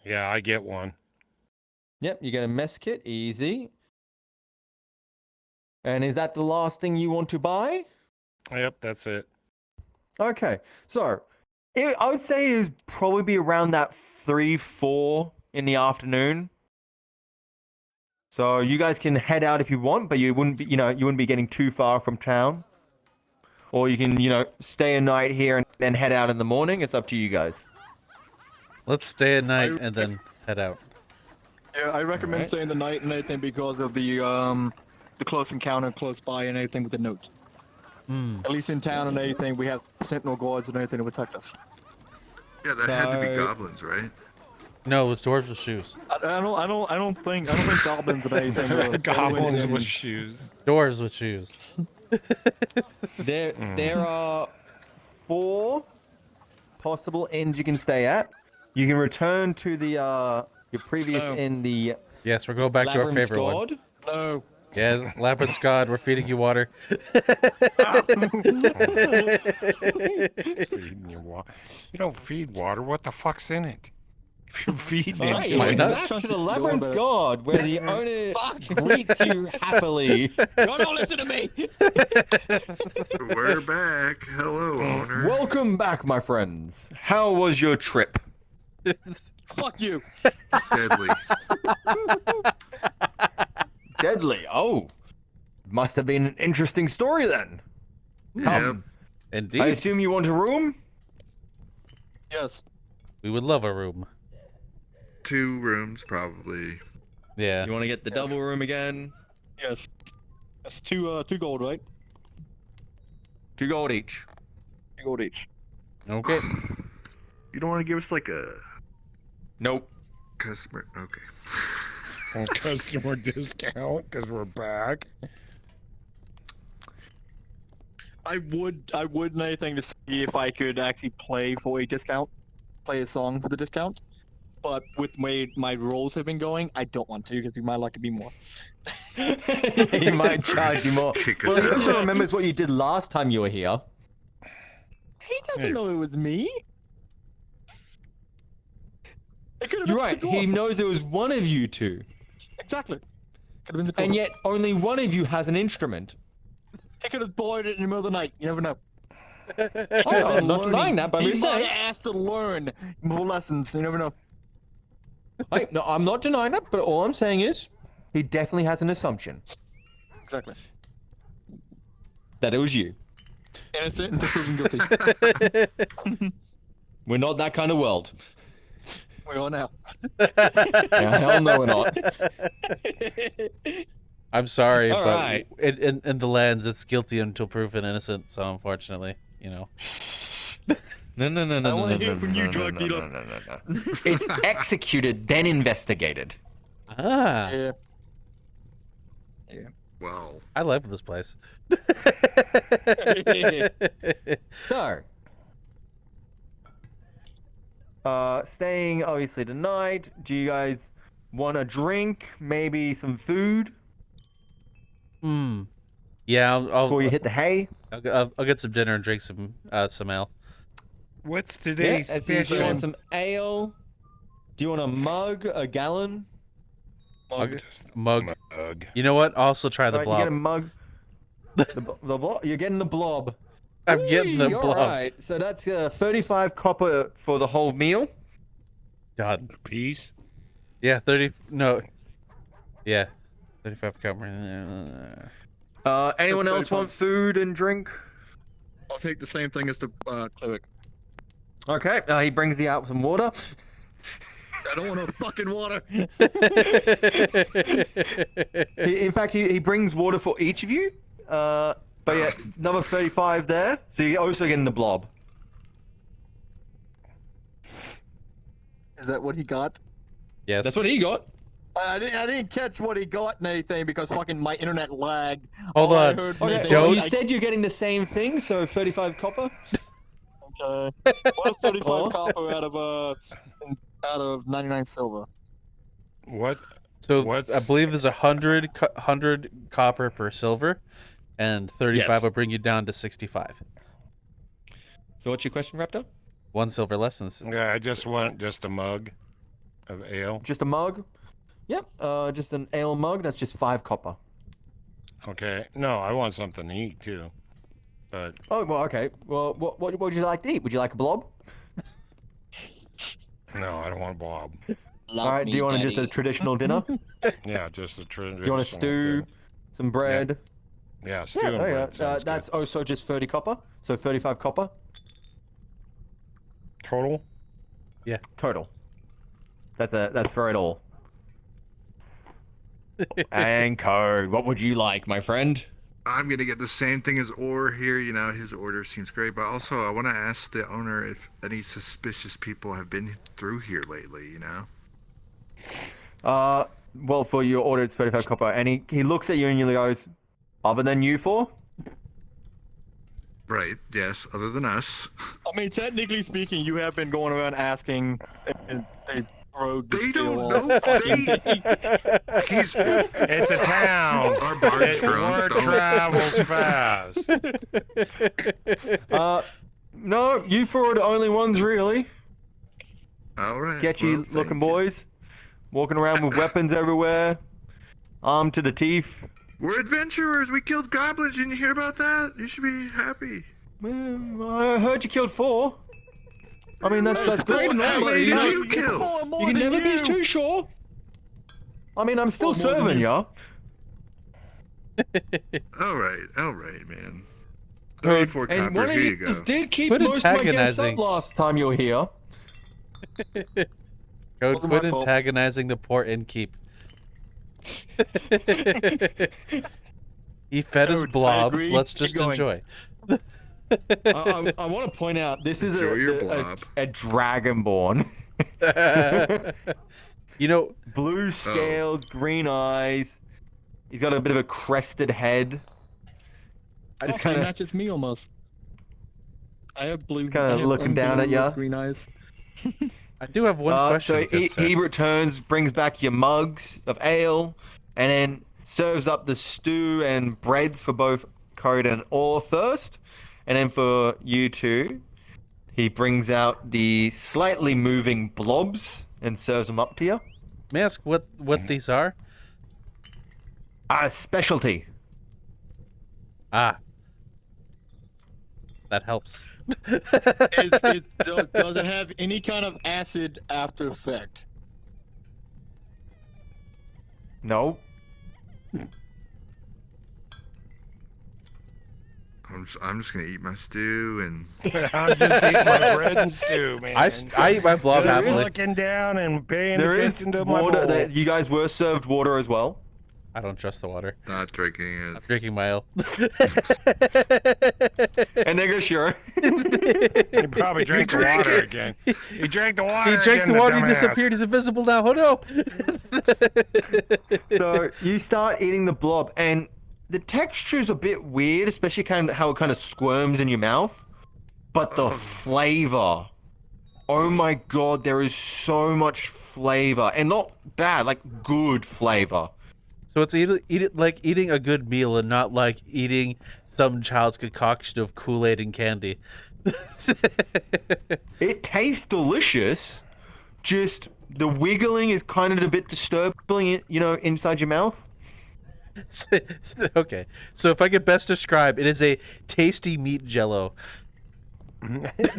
Yeah, I get one. Yep, you get a mess kit, easy. And is that the last thing you want to buy? Yep, that's it. Okay, so I would say it would probably be around that 3-4 in the afternoon. So you guys can head out if you want, but you wouldn't be, you wouldn't be getting too far from town. Or you can, stay a night here and then head out in the morning. It's up to you guys. Let's stay at night and then head out. Yeah, I recommend Alright. staying the night and anything because of the close encounter close by and anything with the note. At least in town and anything, we have sentinel guards and anything to protect us. Yeah, that had to be So- goblins, right? No, it's dwarves with shoes. I don't think goblins and anything. will- Goblins and- with shoes. Dwarves with shoes. There are 4 possible inns you can stay at. You can return to the your previous No. inn, the Yes, we're going back to our Labyrinth's favorite one. God. No. Yes, Labyrinth's God, we're feeding you water. Feeding you water. You don't feed water. What the fuck's in it? If you're feeding Alright, it, you my went nuts. back to the Labyrinth's Go on, God, where the owner greets you happily. Don't listen to me. We're back. Hello, owner. Welcome back, my friends. How was your trip? Fuck you. Deadly. Deadly. Oh, must have been an interesting story then. Yep. Indeed, I assume you want a room? Yes. we would love a room. 2 rooms, probably. Yeah. You want to get the double room again? Yes. That's two gold, right? 2 gold each. 2 gold each. Okay. You don't want to give us like a Nope. customer. Okay. customer discount because we're back. I would anything to see if I could actually play for a discount, play a song for the discount. But with the way my rolls have been going, I don't want to because we might like to be more. He might charge you more. Kick us Well, he out. also remembers what you did last time you were here. He doesn't Yeah. know it was me. It could have You're been right. the He dwarf. knows it was one of you two, Exactly. Could have been the and dwarf. yet only one of you has an instrument. He could have borrowed it in the middle of the night. You never know. Oh, I'm not denying that, but I'm he just might saying. have asked to learn more lessons. You never know. No, I'm not denying that, but all I'm saying is, he definitely has an assumption Exactly. that it was you. Innocent until proven guilty. We're not that kind of world. We are now. Yeah, hell no, we're not. I'm sorry, All but right. in the lands, it's guilty until proven innocent. So unfortunately, No. I wanna hear from you, drug dealer. No. It's executed, then investigated. Ah, Yeah. Well, I love this place. So, staying obviously tonight. Do you guys want a drink? Maybe some food Yeah, before you hit the hay? I'll get some dinner and drink some ale. What's Yeah. today's So do you special? want some ale? Do you want a mug, a gallon? Mug. Mug. You know what? I'll also try the Right, you get a blob. mug. The blob. You're getting the blob. I'm getting the Whee! blob. All right. So that's 35 copper for the whole meal. God. Peace. Yeah, 30. No. Yeah, 35 copper. Anyone else 35. want food and drink? I'll take the same thing as the cleric. Okay. He brings you out some water. I don't want no fucking water. In fact, he brings water for each of you. But yeah, number 35 there. So you're also getting the blob. Is that what he got? Yes. That's what he got. I didn't catch what he got and anything because fucking my internet lagged. Hold All I on. heard Okay, was Don't- you said you're getting the same thing, so 35 copper. Okay. What is 35 Oh. copper out of 99 silver? What? So What's- I believe there's 100 copper per silver, and 35 Yes. will bring you down to 65. So what's your question, Raptor? 1 silver less than. Yeah, I just want just a mug of ale. Just a mug? Yep. Just an ale mug. That's just 5 copper. Okay. No, I want something to eat too. But Oh well, okay. Well, what would you like to eat? Would you like a blob? no, I don't want blob. All right. Do you want just a traditional dinner? Do Yeah, just a traditional. you want a stew, some bread? Yeah, stew Yeah, and oh, yeah. bread sounds That's good. also just 30 copper. So 35 copper Total. total. That's for it all. And code. What would you like, my friend? I'm gonna get the same thing as Orr here. You know, his order seems great, but also I want to ask the owner if any suspicious people have been through here lately. You know. Well, for your order, it's 35 copper. And he looks at you and he goes, other than you four? Right. Yes. Other than us. I mean, technically speaking, you have been going around asking. And they broke. They don't know. He's It's a town. our bar's Word drunk. Don't- travels fast. No, you four are the only ones, really. All right. Sketchy well, looking thank you. boys. Walking around with weapons everywhere. Armed to the teeth. We're adventurers. We killed goblins. You didn't hear about that? You should be happy. Well, I heard you killed 4. I mean, that's great. How enough, many you did know, you kill? you can never be too sure. I mean, I'm still Four more than serving you. ya. All right, man. 34 And copper. one of Here you you go. guys did keep Quit most of my guests antagonizing. up last time you were here. Code, Wasn't quit my fault. antagonizing the poor innkeep. He fed us Code, I blobs. agree. Let's Keep just going. enjoy. I want to point out this is Enjoy your a blob. dragonborn. You know, Blue scales, green eyes. He's got a bit of a crested head. I just Kind kind of of matches me almost. I have blue. kinda I have looking down at blue ya. with green eyes. I do have one question. So he returns, brings back your mugs of ale, and then serves up the stew and breads for both Code and Orr first. And then for you two, he brings out the slightly moving blobs and serves them up to you. May I ask what these are? Specialty. Ah, that helps. Does it have any kind of acid after effect? No. I'm just gonna eat my stew and I'm just eating my bread and stew, man. I eat my blob Just happily. looking down and paying There is attention to my water. bowl. That you guys were served water as well. I don't trust the water. not drinking it. I'm drinking my ale. And they go, sure. He probably drank the drank water it. again. He drank the water. He drank again, the water. He dumbass. disappeared. He's invisible now. Oh no! So you start eating the blob, and the texture's a bit weird, especially kind of how it kind of squirms in your mouth. But the flavor Oh my god, there is so much flavor, and not bad, like good flavor. So it's like eating a good meal and not like eating some child's concoction of Kool-Aid and candy. It tastes delicious, just the wiggling is kind of a bit disturbing, inside your mouth. Okay, so if I could best describe, it is a tasty meat jello.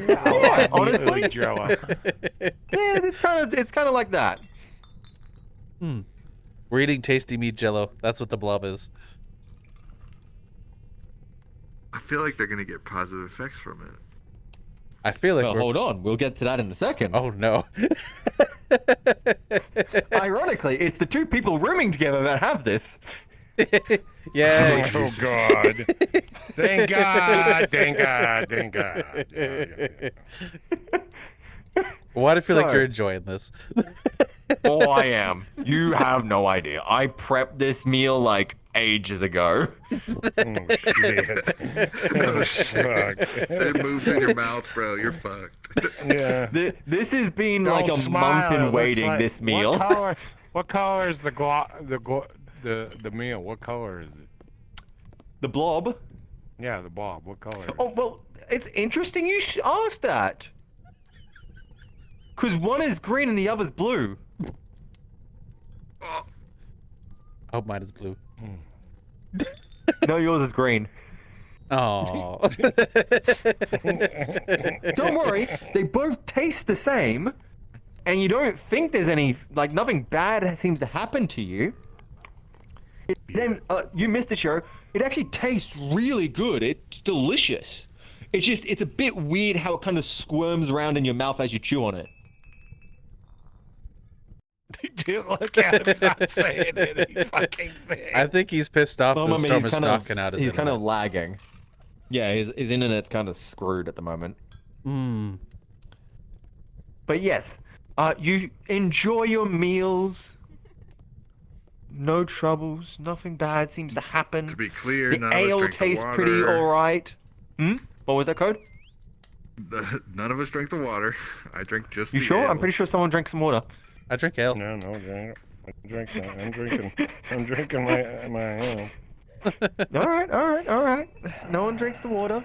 Yeah, honestly, Jello. yeah, it's kind of like that. We're eating tasty meat jello. That's what the blob is. I feel like they're gonna get positive effects from it. I feel like Well, hold on, we'll get to that in a second. Oh no. Ironically, it's the two people rooming together that have this. Yay. Oh God! Thank God! Thank God! Thank God! Why do I feel like So- you're enjoying this? Oh, I am. You have no idea. I prepped this meal like ages ago. Oh shit! Oh shit! Fuck. It moves in your mouth, bro. You're fucked. Yeah. This has been like Don't a smile, month it in looks waiting. like- This meal. What color is the meal? What color is it? The blob. Yeah, the blob. What color? Oh well, it's interesting you asked that. Cause one is green and the other's blue. Oh, I hope mine is blue. No, yours is green. Oh. Don't worry, they both taste the same, and you don't think there's any nothing bad seems to happen to you. Then you missed the show. It actually tastes really good. It's delicious. It's a bit weird how it kind of squirms around in your mouth as you chew on it. Dude, look at him not saying any fucking thing. I think he's pissed off. Oh, The I mean, storm is knocking out his he's kind internet. of lagging. Yeah, his internet's kind of screwed at the moment. But yes, you enjoy your meals. No troubles. Nothing bad seems to happen. to be clear, The none of us ale drank the tastes water. pretty alright. What was that code? None of us drank the water. I drank just You the sure? ale. I'm pretty sure someone drank some water. I drink ale. No, I'm drinking my ale. Alright. No one drinks the water.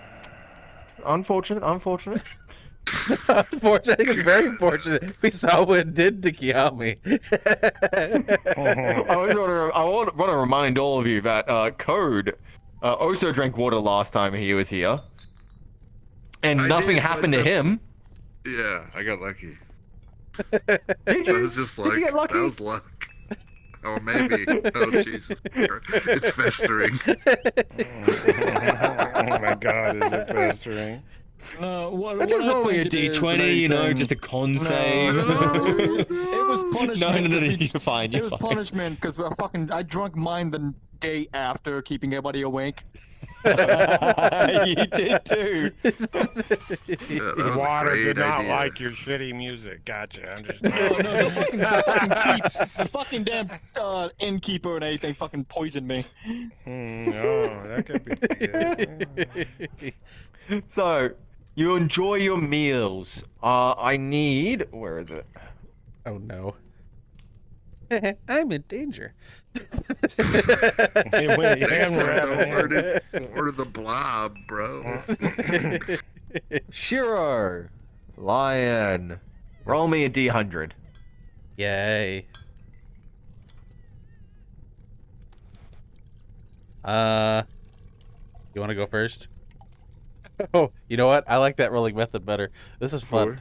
Unfortunate. Unfortunate. I think it's very fortunate we saw what it did to Kiyamii. I want to remind all of you that Code also drank water last time he was here. And I nothing did, happened but to him. Yeah, I got lucky. Did That you? was just Did luck. you get lucky? That was luck. Oh, maybe. Oh, Jesus. It's festering. Oh my God! Is it festering? What, That's just what I rolling a think it is d20, and everything. just a con save. It was punishment. No, 'cause we- you're fine, It you're was fine. punishment because I drunk mine the day after, keeping everybody awake. You did too. Yeah, that was Water a great did not idea. like your shitty music. Gotcha. I'm just. No, the fucking damn innkeeper and everything fucking poisoned me. No, that could be good. So, you enjoy your meals. I need... Where is it? Oh no. I'm in danger. Hey, wait, Next hand time, wrap it. don't order the blob, bro. Shiro. Lion. Roll me a d100. Yay. You want to go first? Oh, you know what? I like that rolling method better. This is fun. Four.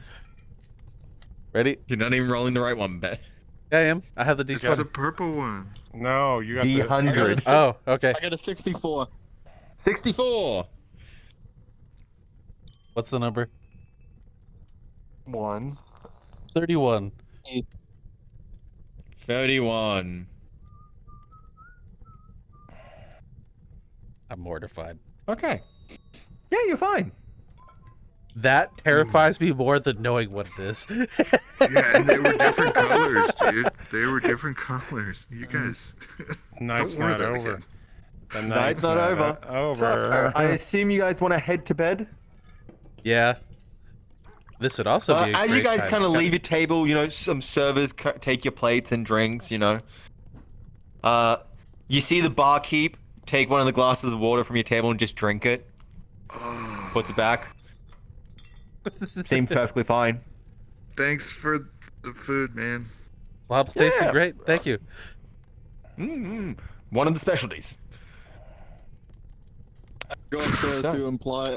Ready? You're not even rolling the right one, Bet. Yeah, I am. I have the It's D20. the purple one. No, you got the. D100. Oh, okay. I got a 64. 64. What's the number? 1. 31. 31. I'm mortified. Okay. Yeah, you're fine. That terrifies me more than knowing what it is. Yeah, and they were different colors, dude. They were different colors. You guys. Night's Don't worry not that over. again. The Night's not over. Over. So, I assume you guys want to head to bed? Yeah. This would also be a as great you guys time kind to of cut- leave your table, some servers take your plates and drinks. You see the barkeep take one of the glasses of water from your table and just drink it. Puts it back. Seems perfectly fine. Thanks for the food, man. Blob's tasting Yeah. great. Thank you. One of the specialties. Go upstairs to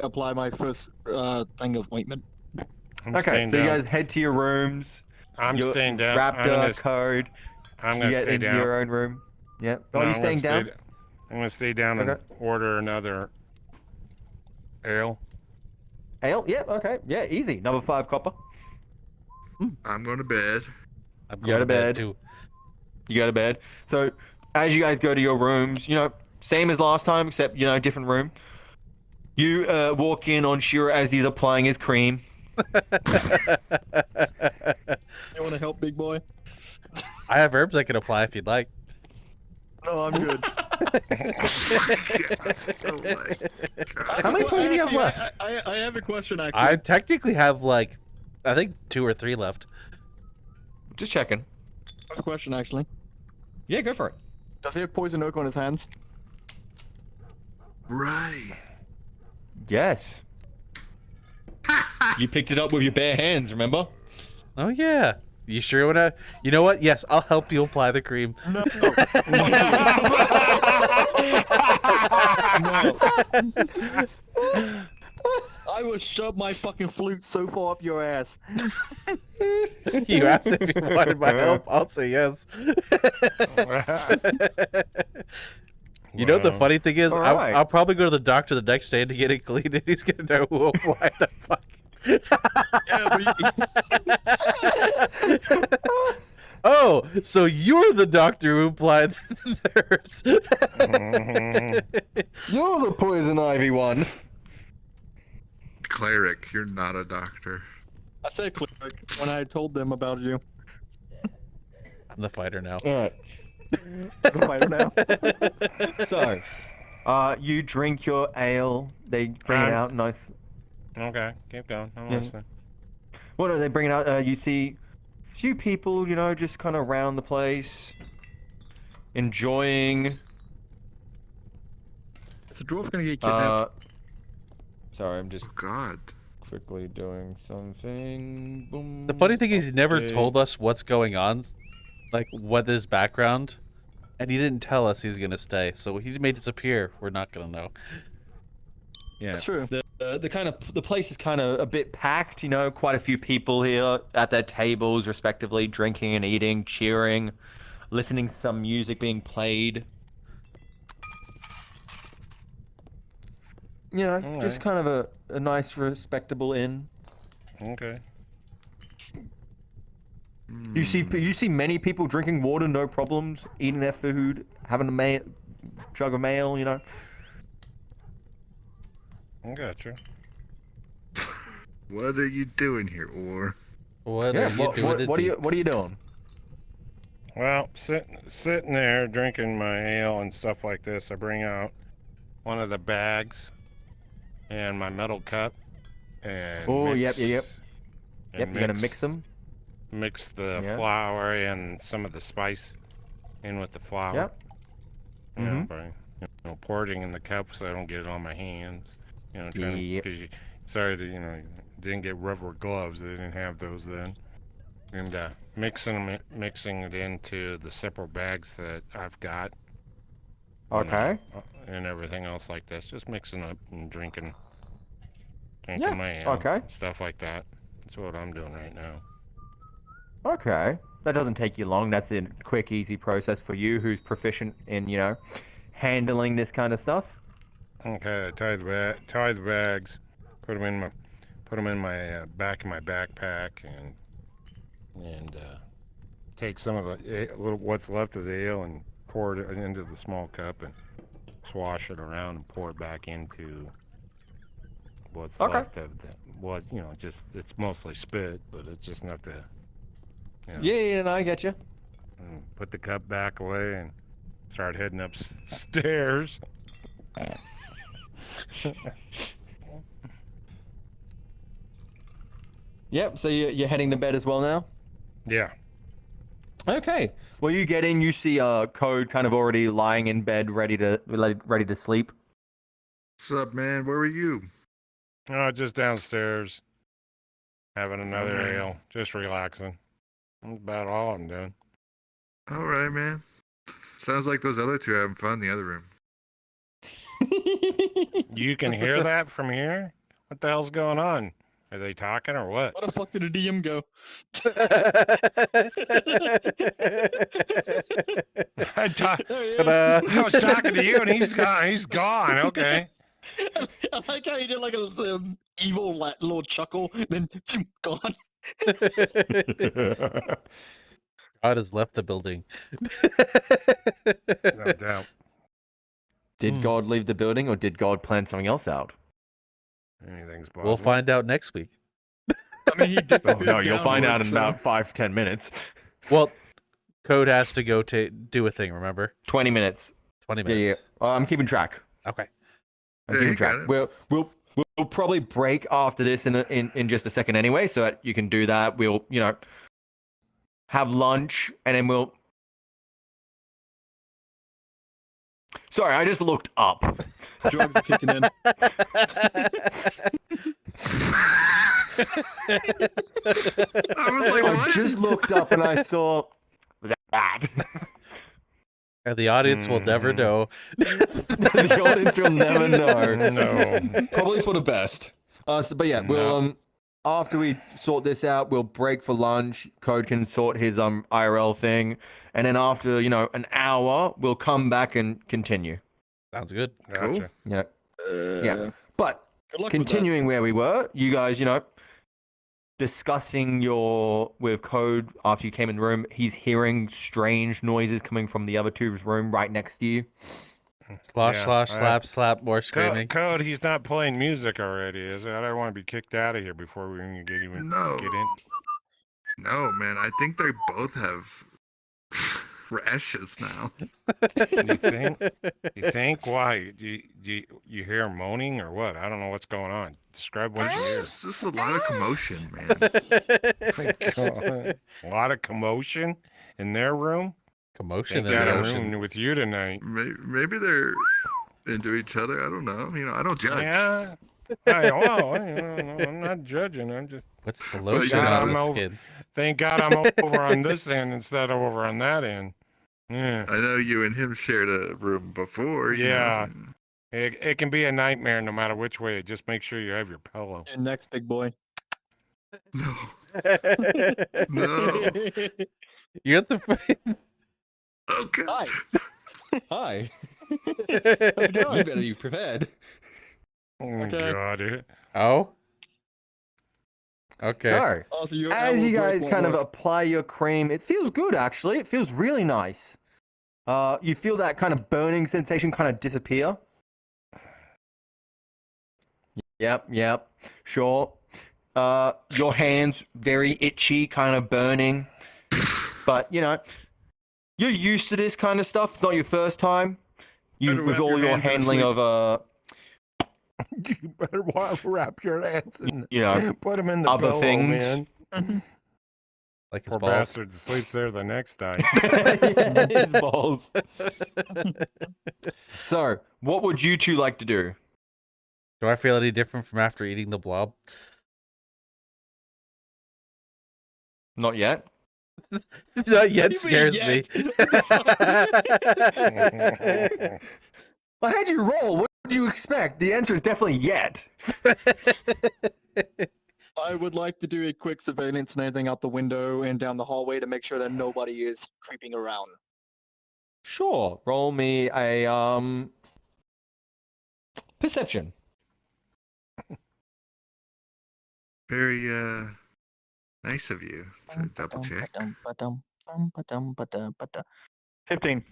apply my first thing of ointment. I'm Okay, staying so you down. guys head to your rooms. I'm your staying down. Raptor code. I'm You gonna get stay into down. your own room. Yeah. Oh, No, you I'm staying gonna down? I'm gonna stay down and Okay. order another ale. Ale? Yeah. Okay. Yeah. Easy. Number 5 copper. I'm going to bed. I'm Go going to to bed bed. too. You go to bed. So, as you guys go to your rooms, same as last time, except different room. You walk in on Shiro as he's applying his cream. You want to help, big boy? I have herbs I can apply if you'd like. No, I'm good. Oh my God. How many points do you have actually, left? I have a question, actually. I technically have I think 2 or 3 left. Just checking. I have a question, actually. Yeah, go for it. Does he have poison oak on his hands? Right. Yes. You picked it up with your bare hands, remember? Oh yeah. You sure wanna? You know what? Yes, I'll help you apply the cream. No. I will shove my fucking flute so far up your ass. You asked if you wanted my help. I'll say yes. You know what the Wow. funny thing is? All right. I'll probably go to the doctor the next day to get it cleaned, and he's gonna know who applied the fuck. Yeah, but Oh, so you're the doctor who applied the herbs. You're the poison ivy one. Cleric, you're not a doctor. I said cleric when I told them about you. I'm the fighter now. All right. The fighter now. So, you drink your ale. They bring it out nice. Okay, keep going. I'm Yeah. listening. What are they bringing out? You see a few people, just kind of around the place, enjoying. Is the dwarf gonna get kidnapped? Sorry, I'm just Oh God. quickly doing something. Boom. The funny thing is, he never Okay. told us what's going on, like what his background, and he didn't tell us he's gonna stay. So he may disappear. We're not gonna know. Yeah. That's true. The place is kind of a bit packed. Quite a few people here at their tables, respectively, drinking and eating, cheering, listening to some music being played. Just kind of a nice, respectable inn. Okay. You see many people drinking water, no problems, eating their food, having a jug of mail. I gotcha. What are you doing here, Or? What Yeah. are you doing? What are you doing? Well, sitting there drinking my ale and stuff like this, I bring out one of the bags and my metal cup and Oh, mix, yep. and Yep, you're gonna mix them. Mix the Yeah. flour and some of the spice in with the flour. Yep. By pouring it in the cup so I don't get it on my hands. Trying Yep. because you didn't get rubber gloves. They didn't have those then. And mixing it into the separate bags that I've got. Okay. And everything else like this. Just mixing up and drinking Yeah, my ale. okay. Stuff like that. That's what I'm doing right now. Okay. That doesn't take you long. That's a quick, easy process for you, who's proficient in handling this kind of stuff. Okay, I tie the bags, put them in my back of my backpack, and take some of the what's left of the ale and pour it into the small cup and swash it around and pour it back into what's Okay. left of the just it's mostly spit, but it's just enough to Yeah, no, I get you. and put the cup back away and start heading upstairs. Yep. So you're heading to bed as well now. Yeah. Okay. Well, you get in. You see Code kind of already lying in bed, ready to sleep. What's up, man? Where were you? Oh, just downstairs. Having another Alright. ale. Just relaxing. That's about all I'm doing. All right, man. Sounds like those other two are having fun in the other room. You can hear that from here? What the hell's going on? Are they talking or what? Where the fuck did the DM go? I was talking to you and he's gone. He's gone. Okay. I like how he did like a evil little chuckle, then gone. God has left the building. No doubt. Did God leave the building, or did God plan something else out? Anything's possible. We'll find out next week. I mean, he Oh, disappeared. no, you'll find out in downwards, so- about 5-10 minutes. Well, Code has to go to do a thing, remember? 20 minutes. 20 Yeah, yeah. minutes. I'm keeping track. Okay. I'm Yeah, keeping you track. got it. We'll probably break after this in just a second anyway, so that you can do that. We'll have lunch, and then we'll. Sorry, I just looked up. Drugs are kicking in. I was like, I what? just looked up and I saw that. And the audience will never know. The audience will never know. No. Probably for the best. But yeah, we'll after we sort this out, we'll break for lunch. Code can sort his IRL thing, and then after an hour, we'll come back and continue. Sounds good. Cool. Gotcha. Yeah, yeah. But Good luck continuing where we were, you guys, discussing with Code after you came in the room. He's hearing strange noises coming from the other two's room right next to you. Slosh, Yeah, slosh, slap, slap, more screaming. Code, he's not playing music already, is it? I don't want to be kicked out of here before we can get in. No, man. I think they both have rashes now. You think? You think? Why? Do you hear moaning or what? I don't know what's going on. Describe what you hear. It's just a lot of commotion, man. A lot of commotion in their room. Commotion They in got the a ocean. room with you tonight. Maybe they're into each other. I don't know. I don't judge. Yeah. I'm not judging. I'm just. What's the Well, lotion you on know, the I'm skin? Thank God I'm over on this end instead of over on that end. Yeah. I know you and him shared a room before. Yeah. So- It can be a nightmare no matter which way. Just make sure you have your pillow. And next, big boy. No. No. You're the. Okay. Hi. Hi. How's it You going? better be prepared. Oh, Okay. God. Oh. Okay. So, Oh, so your as you hour break guys won't kind of work. apply your cream, it feels good actually. It feels really nice. You feel that kind of burning sensation kind of disappear. Yep. Sure. Your hands very itchy, kind of burning. But you're used to this kind of stuff. It's not your first time. Better With wrap all your your hands in a handling sleep. of You better wrap your hands in. Put them in the other pillow, things. man. Like his Poor balls. bastard sleeps there the next night. His balls. So, what would you two like to do? Do I feel any different from after eating the blob? Not yet. Not yet do you mean scares yet? me. I had you roll. What did you expect? The answer is definitely yet. I would like to do a quick surveillance and anything out the window and down the hallway to make sure that nobody is creeping around. Sure. Roll me a perception. Very nice of you to double check. 15.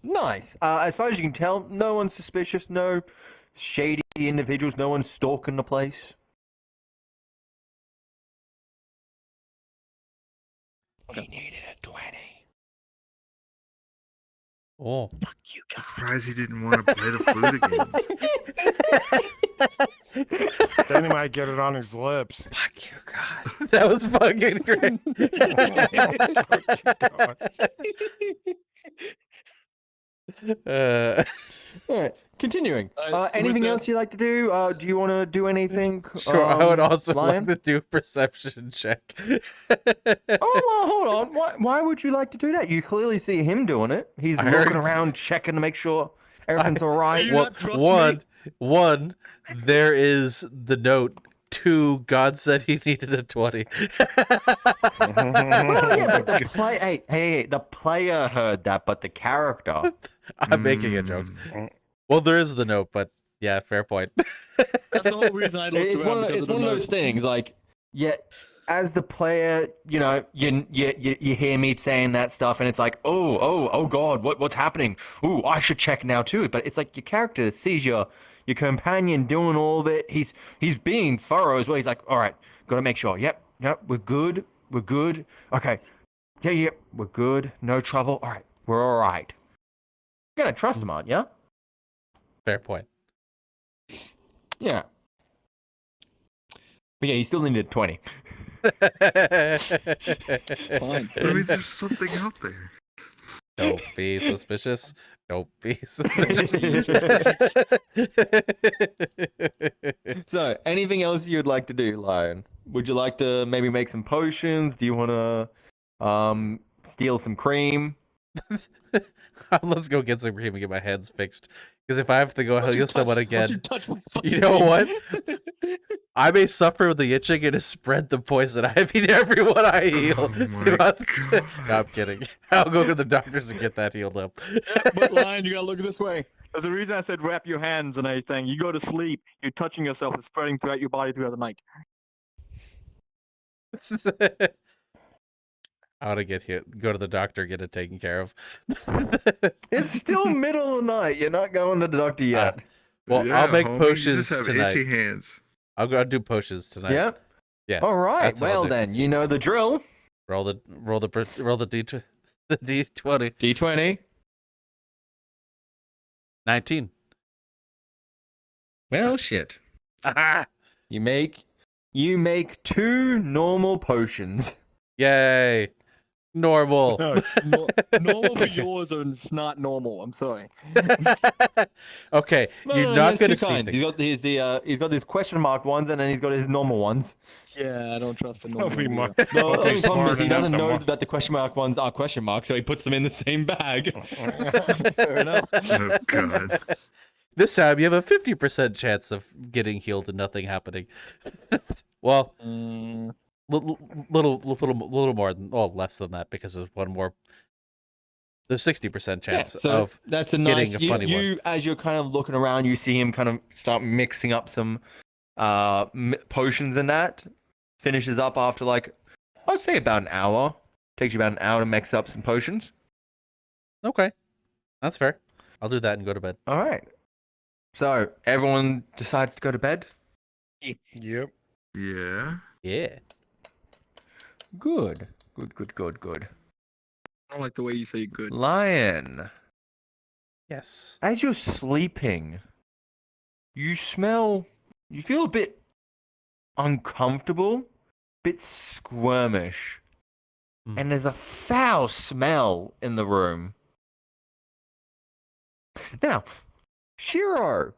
Nice. As far as you can tell, no one's suspicious. No shady individuals. No one's stalking the place. He needed a 20. Oh. I'm surprised he didn't want to play the flute again. Then he might get it on his lips. Fuck you, God. That was fucking great. All right, continuing. With Anything that- else you like to do? Do you want to do anything? Sure, I would also Lion? like to do a perception check. Oh, well, hold on. Why would you like to do that? You clearly see him doing it. He's I looking heard- around, checking to make sure everything's all right. You Well, not trust me? one, there is the note. 2, God said he needed a 20. Well, yeah, but the player heard that, but the character. I'm making a joke. Well, there is the note, but yeah, fair point. That's the whole reason I looked It's around. one because of the those things. Like, yeah, as the player, you know, you hear me saying that stuff, and it's like, oh God, what's happening? Ooh, I should check now too. But it's like your character sees your companion doing all of it. He's being thorough as well. He's like, all right, gotta make sure. Yep, we're good. Okay, yeah, we're good. No trouble. All right, we're all right. You're gonna trust him, aren't you? Fair point. Yeah. But yeah, you still needed 20. Fine. That means there's something out there. Don't be suspicious. Don't be suspicious. So, anything else you'd like to do, Lion? Would you like to maybe make some potions? Do you want to steal some cream? Let's go get some cream and get my hands fixed. Because if I have to go Don't you heal touch- someone don't again, you touch my fucking you know what? name. I may suffer with the itching and to spread the poison. I mean, everyone I heal. Oh my throughout the- God. No, I'm kidding. I'll go to the doctors and get that healed up. But Lion, you gotta look this way. There's a reason I said wrap your hands and everything. You go to sleep, you're touching yourself, it's spreading throughout your body throughout the night. I want to get here. Go to the doctor, get it taken care of. It's still middle of the night. You're not going to the doctor yet. Well, Yeah, I'll make homie, potions you just have tonight. itchy hands. I'll go do potions tonight. Yep. Yeah. All right. that's all I'll Well, do. then, you know the drill. Roll the D20. The D20. D20. 19. Well, shit. Ah! You make 2 normal potions. Yay. Normal. No, Normal for yours is not normal. I'm sorry. Okay, No, you're no, not he going to has two see kinds. things. He's got these question mark ones, and then he's got his normal ones. Yeah, I don't trust the Don't normal. be ones mar- either. The Don't be only problem smart is he enough doesn't to know mar- that the question mark ones are question marks, so he puts them in the same bag. Fair enough. Oh God. This time you have a 50% chance of getting healed and nothing happening. Well, Mm, little more than, well, less than that because there's one more. There's 60% chance so of that's a getting nice. a funny one. You, as you're kind of looking around, you see him kind of start mixing up some potions and that. Finishes up after like, I'd say about an hour. Takes you about an hour to mix up some potions. Okay, that's fair. I'll do that and go to bed. All right. So everyone decides to go to bed. Yep. Yeah. Yeah. Good. I don't like the way you say good. Lion, Yes. as you're sleeping, you feel a bit uncomfortable, bit squirmish, Mm. and there's a foul smell in the room. Now, Shiro,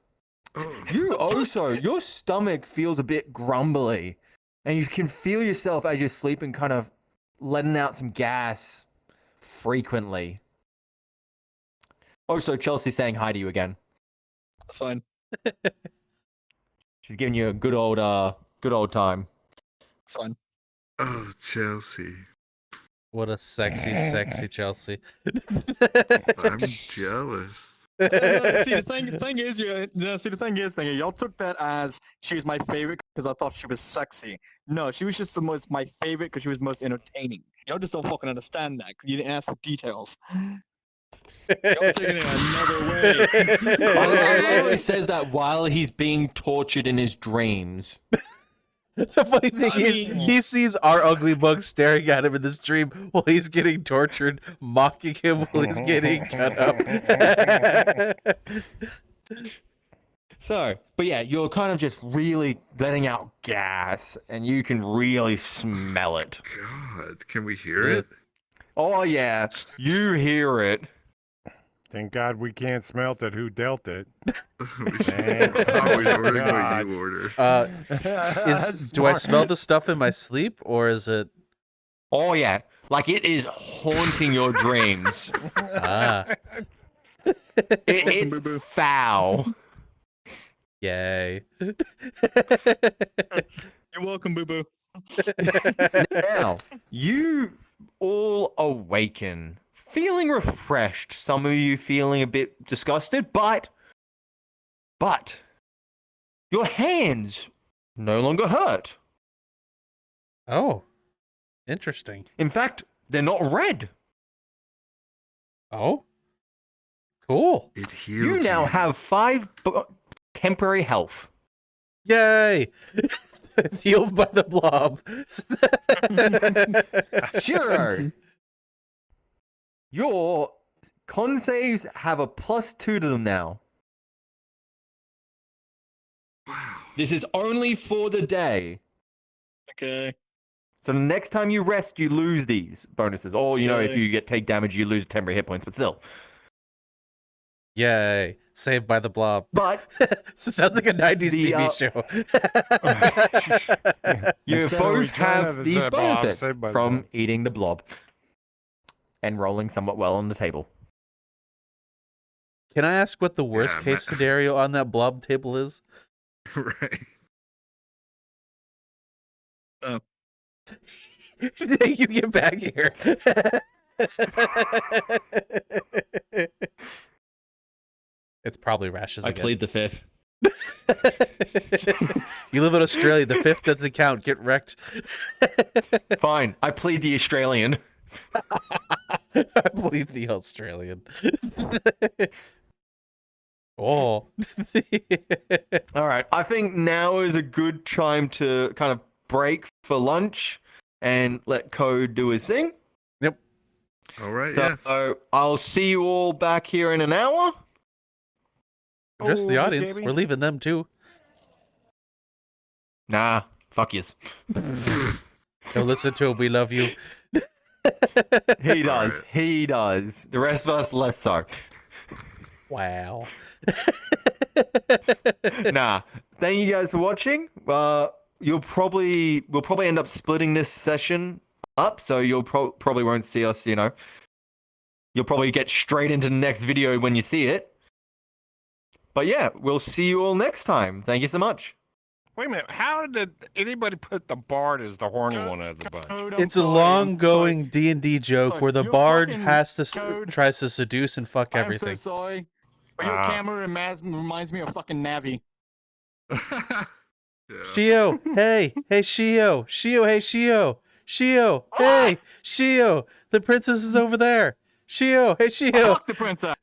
Oh. you also, your stomach feels a bit grumbly, and you can feel yourself as you're sleeping kind of letting out some gas frequently. Also, Chelsea's saying hi to you again. That's fine. She's giving you a good old time. It's fine. Oh, Chelsea. What a sexy Chelsea. I'm jealous. See, the thing is, y'all took that as she was my favorite because I thought she was sexy. No, she was just my favorite because she was most entertaining. Y'all just don't fucking understand that because you didn't ask for details. Y'all taking it another way. I love he says that while he's being tortured in his dreams. The funny thing I is, mean- he sees our ugly mug staring at him in this dream while he's getting tortured, mocking him while he's getting cut up. So, but yeah, you're kind of just really letting out gas, and you can really smell it. God, can we hear it? Oh yeah, you hear it. Thank God we can't smelt it. Who dealt it? We should Thank always order what God. you order. Do I smell the stuff in my sleep, or is it? Oh yeah, like it is haunting your dreams. Ah, It's foul. yay! You're welcome, Boo Boo. Now, you all awaken, feeling refreshed. Some of you feeling a bit disgusted, but your hands no longer hurt. Oh, interesting. In fact, they're not red. Oh, cool! It healed You now have 5 temporary health. Yay! Healed by the blob. Sure. Your con saves have a +2 to them now. Wow. This is only for the day. Okay. So the next time you rest, you lose these bonuses. Or, you know, if Yay. you get take damage, you lose temporary hit points, but still. Yay! Saved by the blob. But Sounds like a '90s The, TV show. you Instead of both Return of have the these Zebop, benefits Saved by the from Blob. eating the blob and rolling somewhat well on the table. Can I ask what the worst Yeah, case scenario on that blob table is? Right. You get back here. It's probably rashes I again. plead the 5th. You live in Australia. The 5th doesn't count. Get wrecked. Fine, I plead the Australian. I believe the Australian. Oh. All right, I think now is a good time to kind of break for lunch and let Code do his thing. All right, So yeah. I'll see you all back here in an hour. Just the Oh, audience. Davey. We're leaving them too. Nah, fuck yous. Don't listen to it. We love you. He does. Alright. He does. The rest of us, less so. Wow. Nah. Thank you guys for watching. We'll probably end up splitting this session up, so you'll probably won't see us. You know, you'll probably get straight into the next video when you see it. But yeah, we'll see you all next time. Thank you so much. Wait a minute. How did anybody put the Bard as the horny one of the bunch? Code, It's a I'm sorry, I'm long-going D&D joke sorry. where the You're bard fucking has to Code. tries to seduce and fuck I'm everything. so sorry. But your camera reminds me of fucking Navi. Yeah. Shio, hey, Shio, hey, Shio, hey, Shio, the princess is over there. Shio, hey, Shio. Fuck the princess.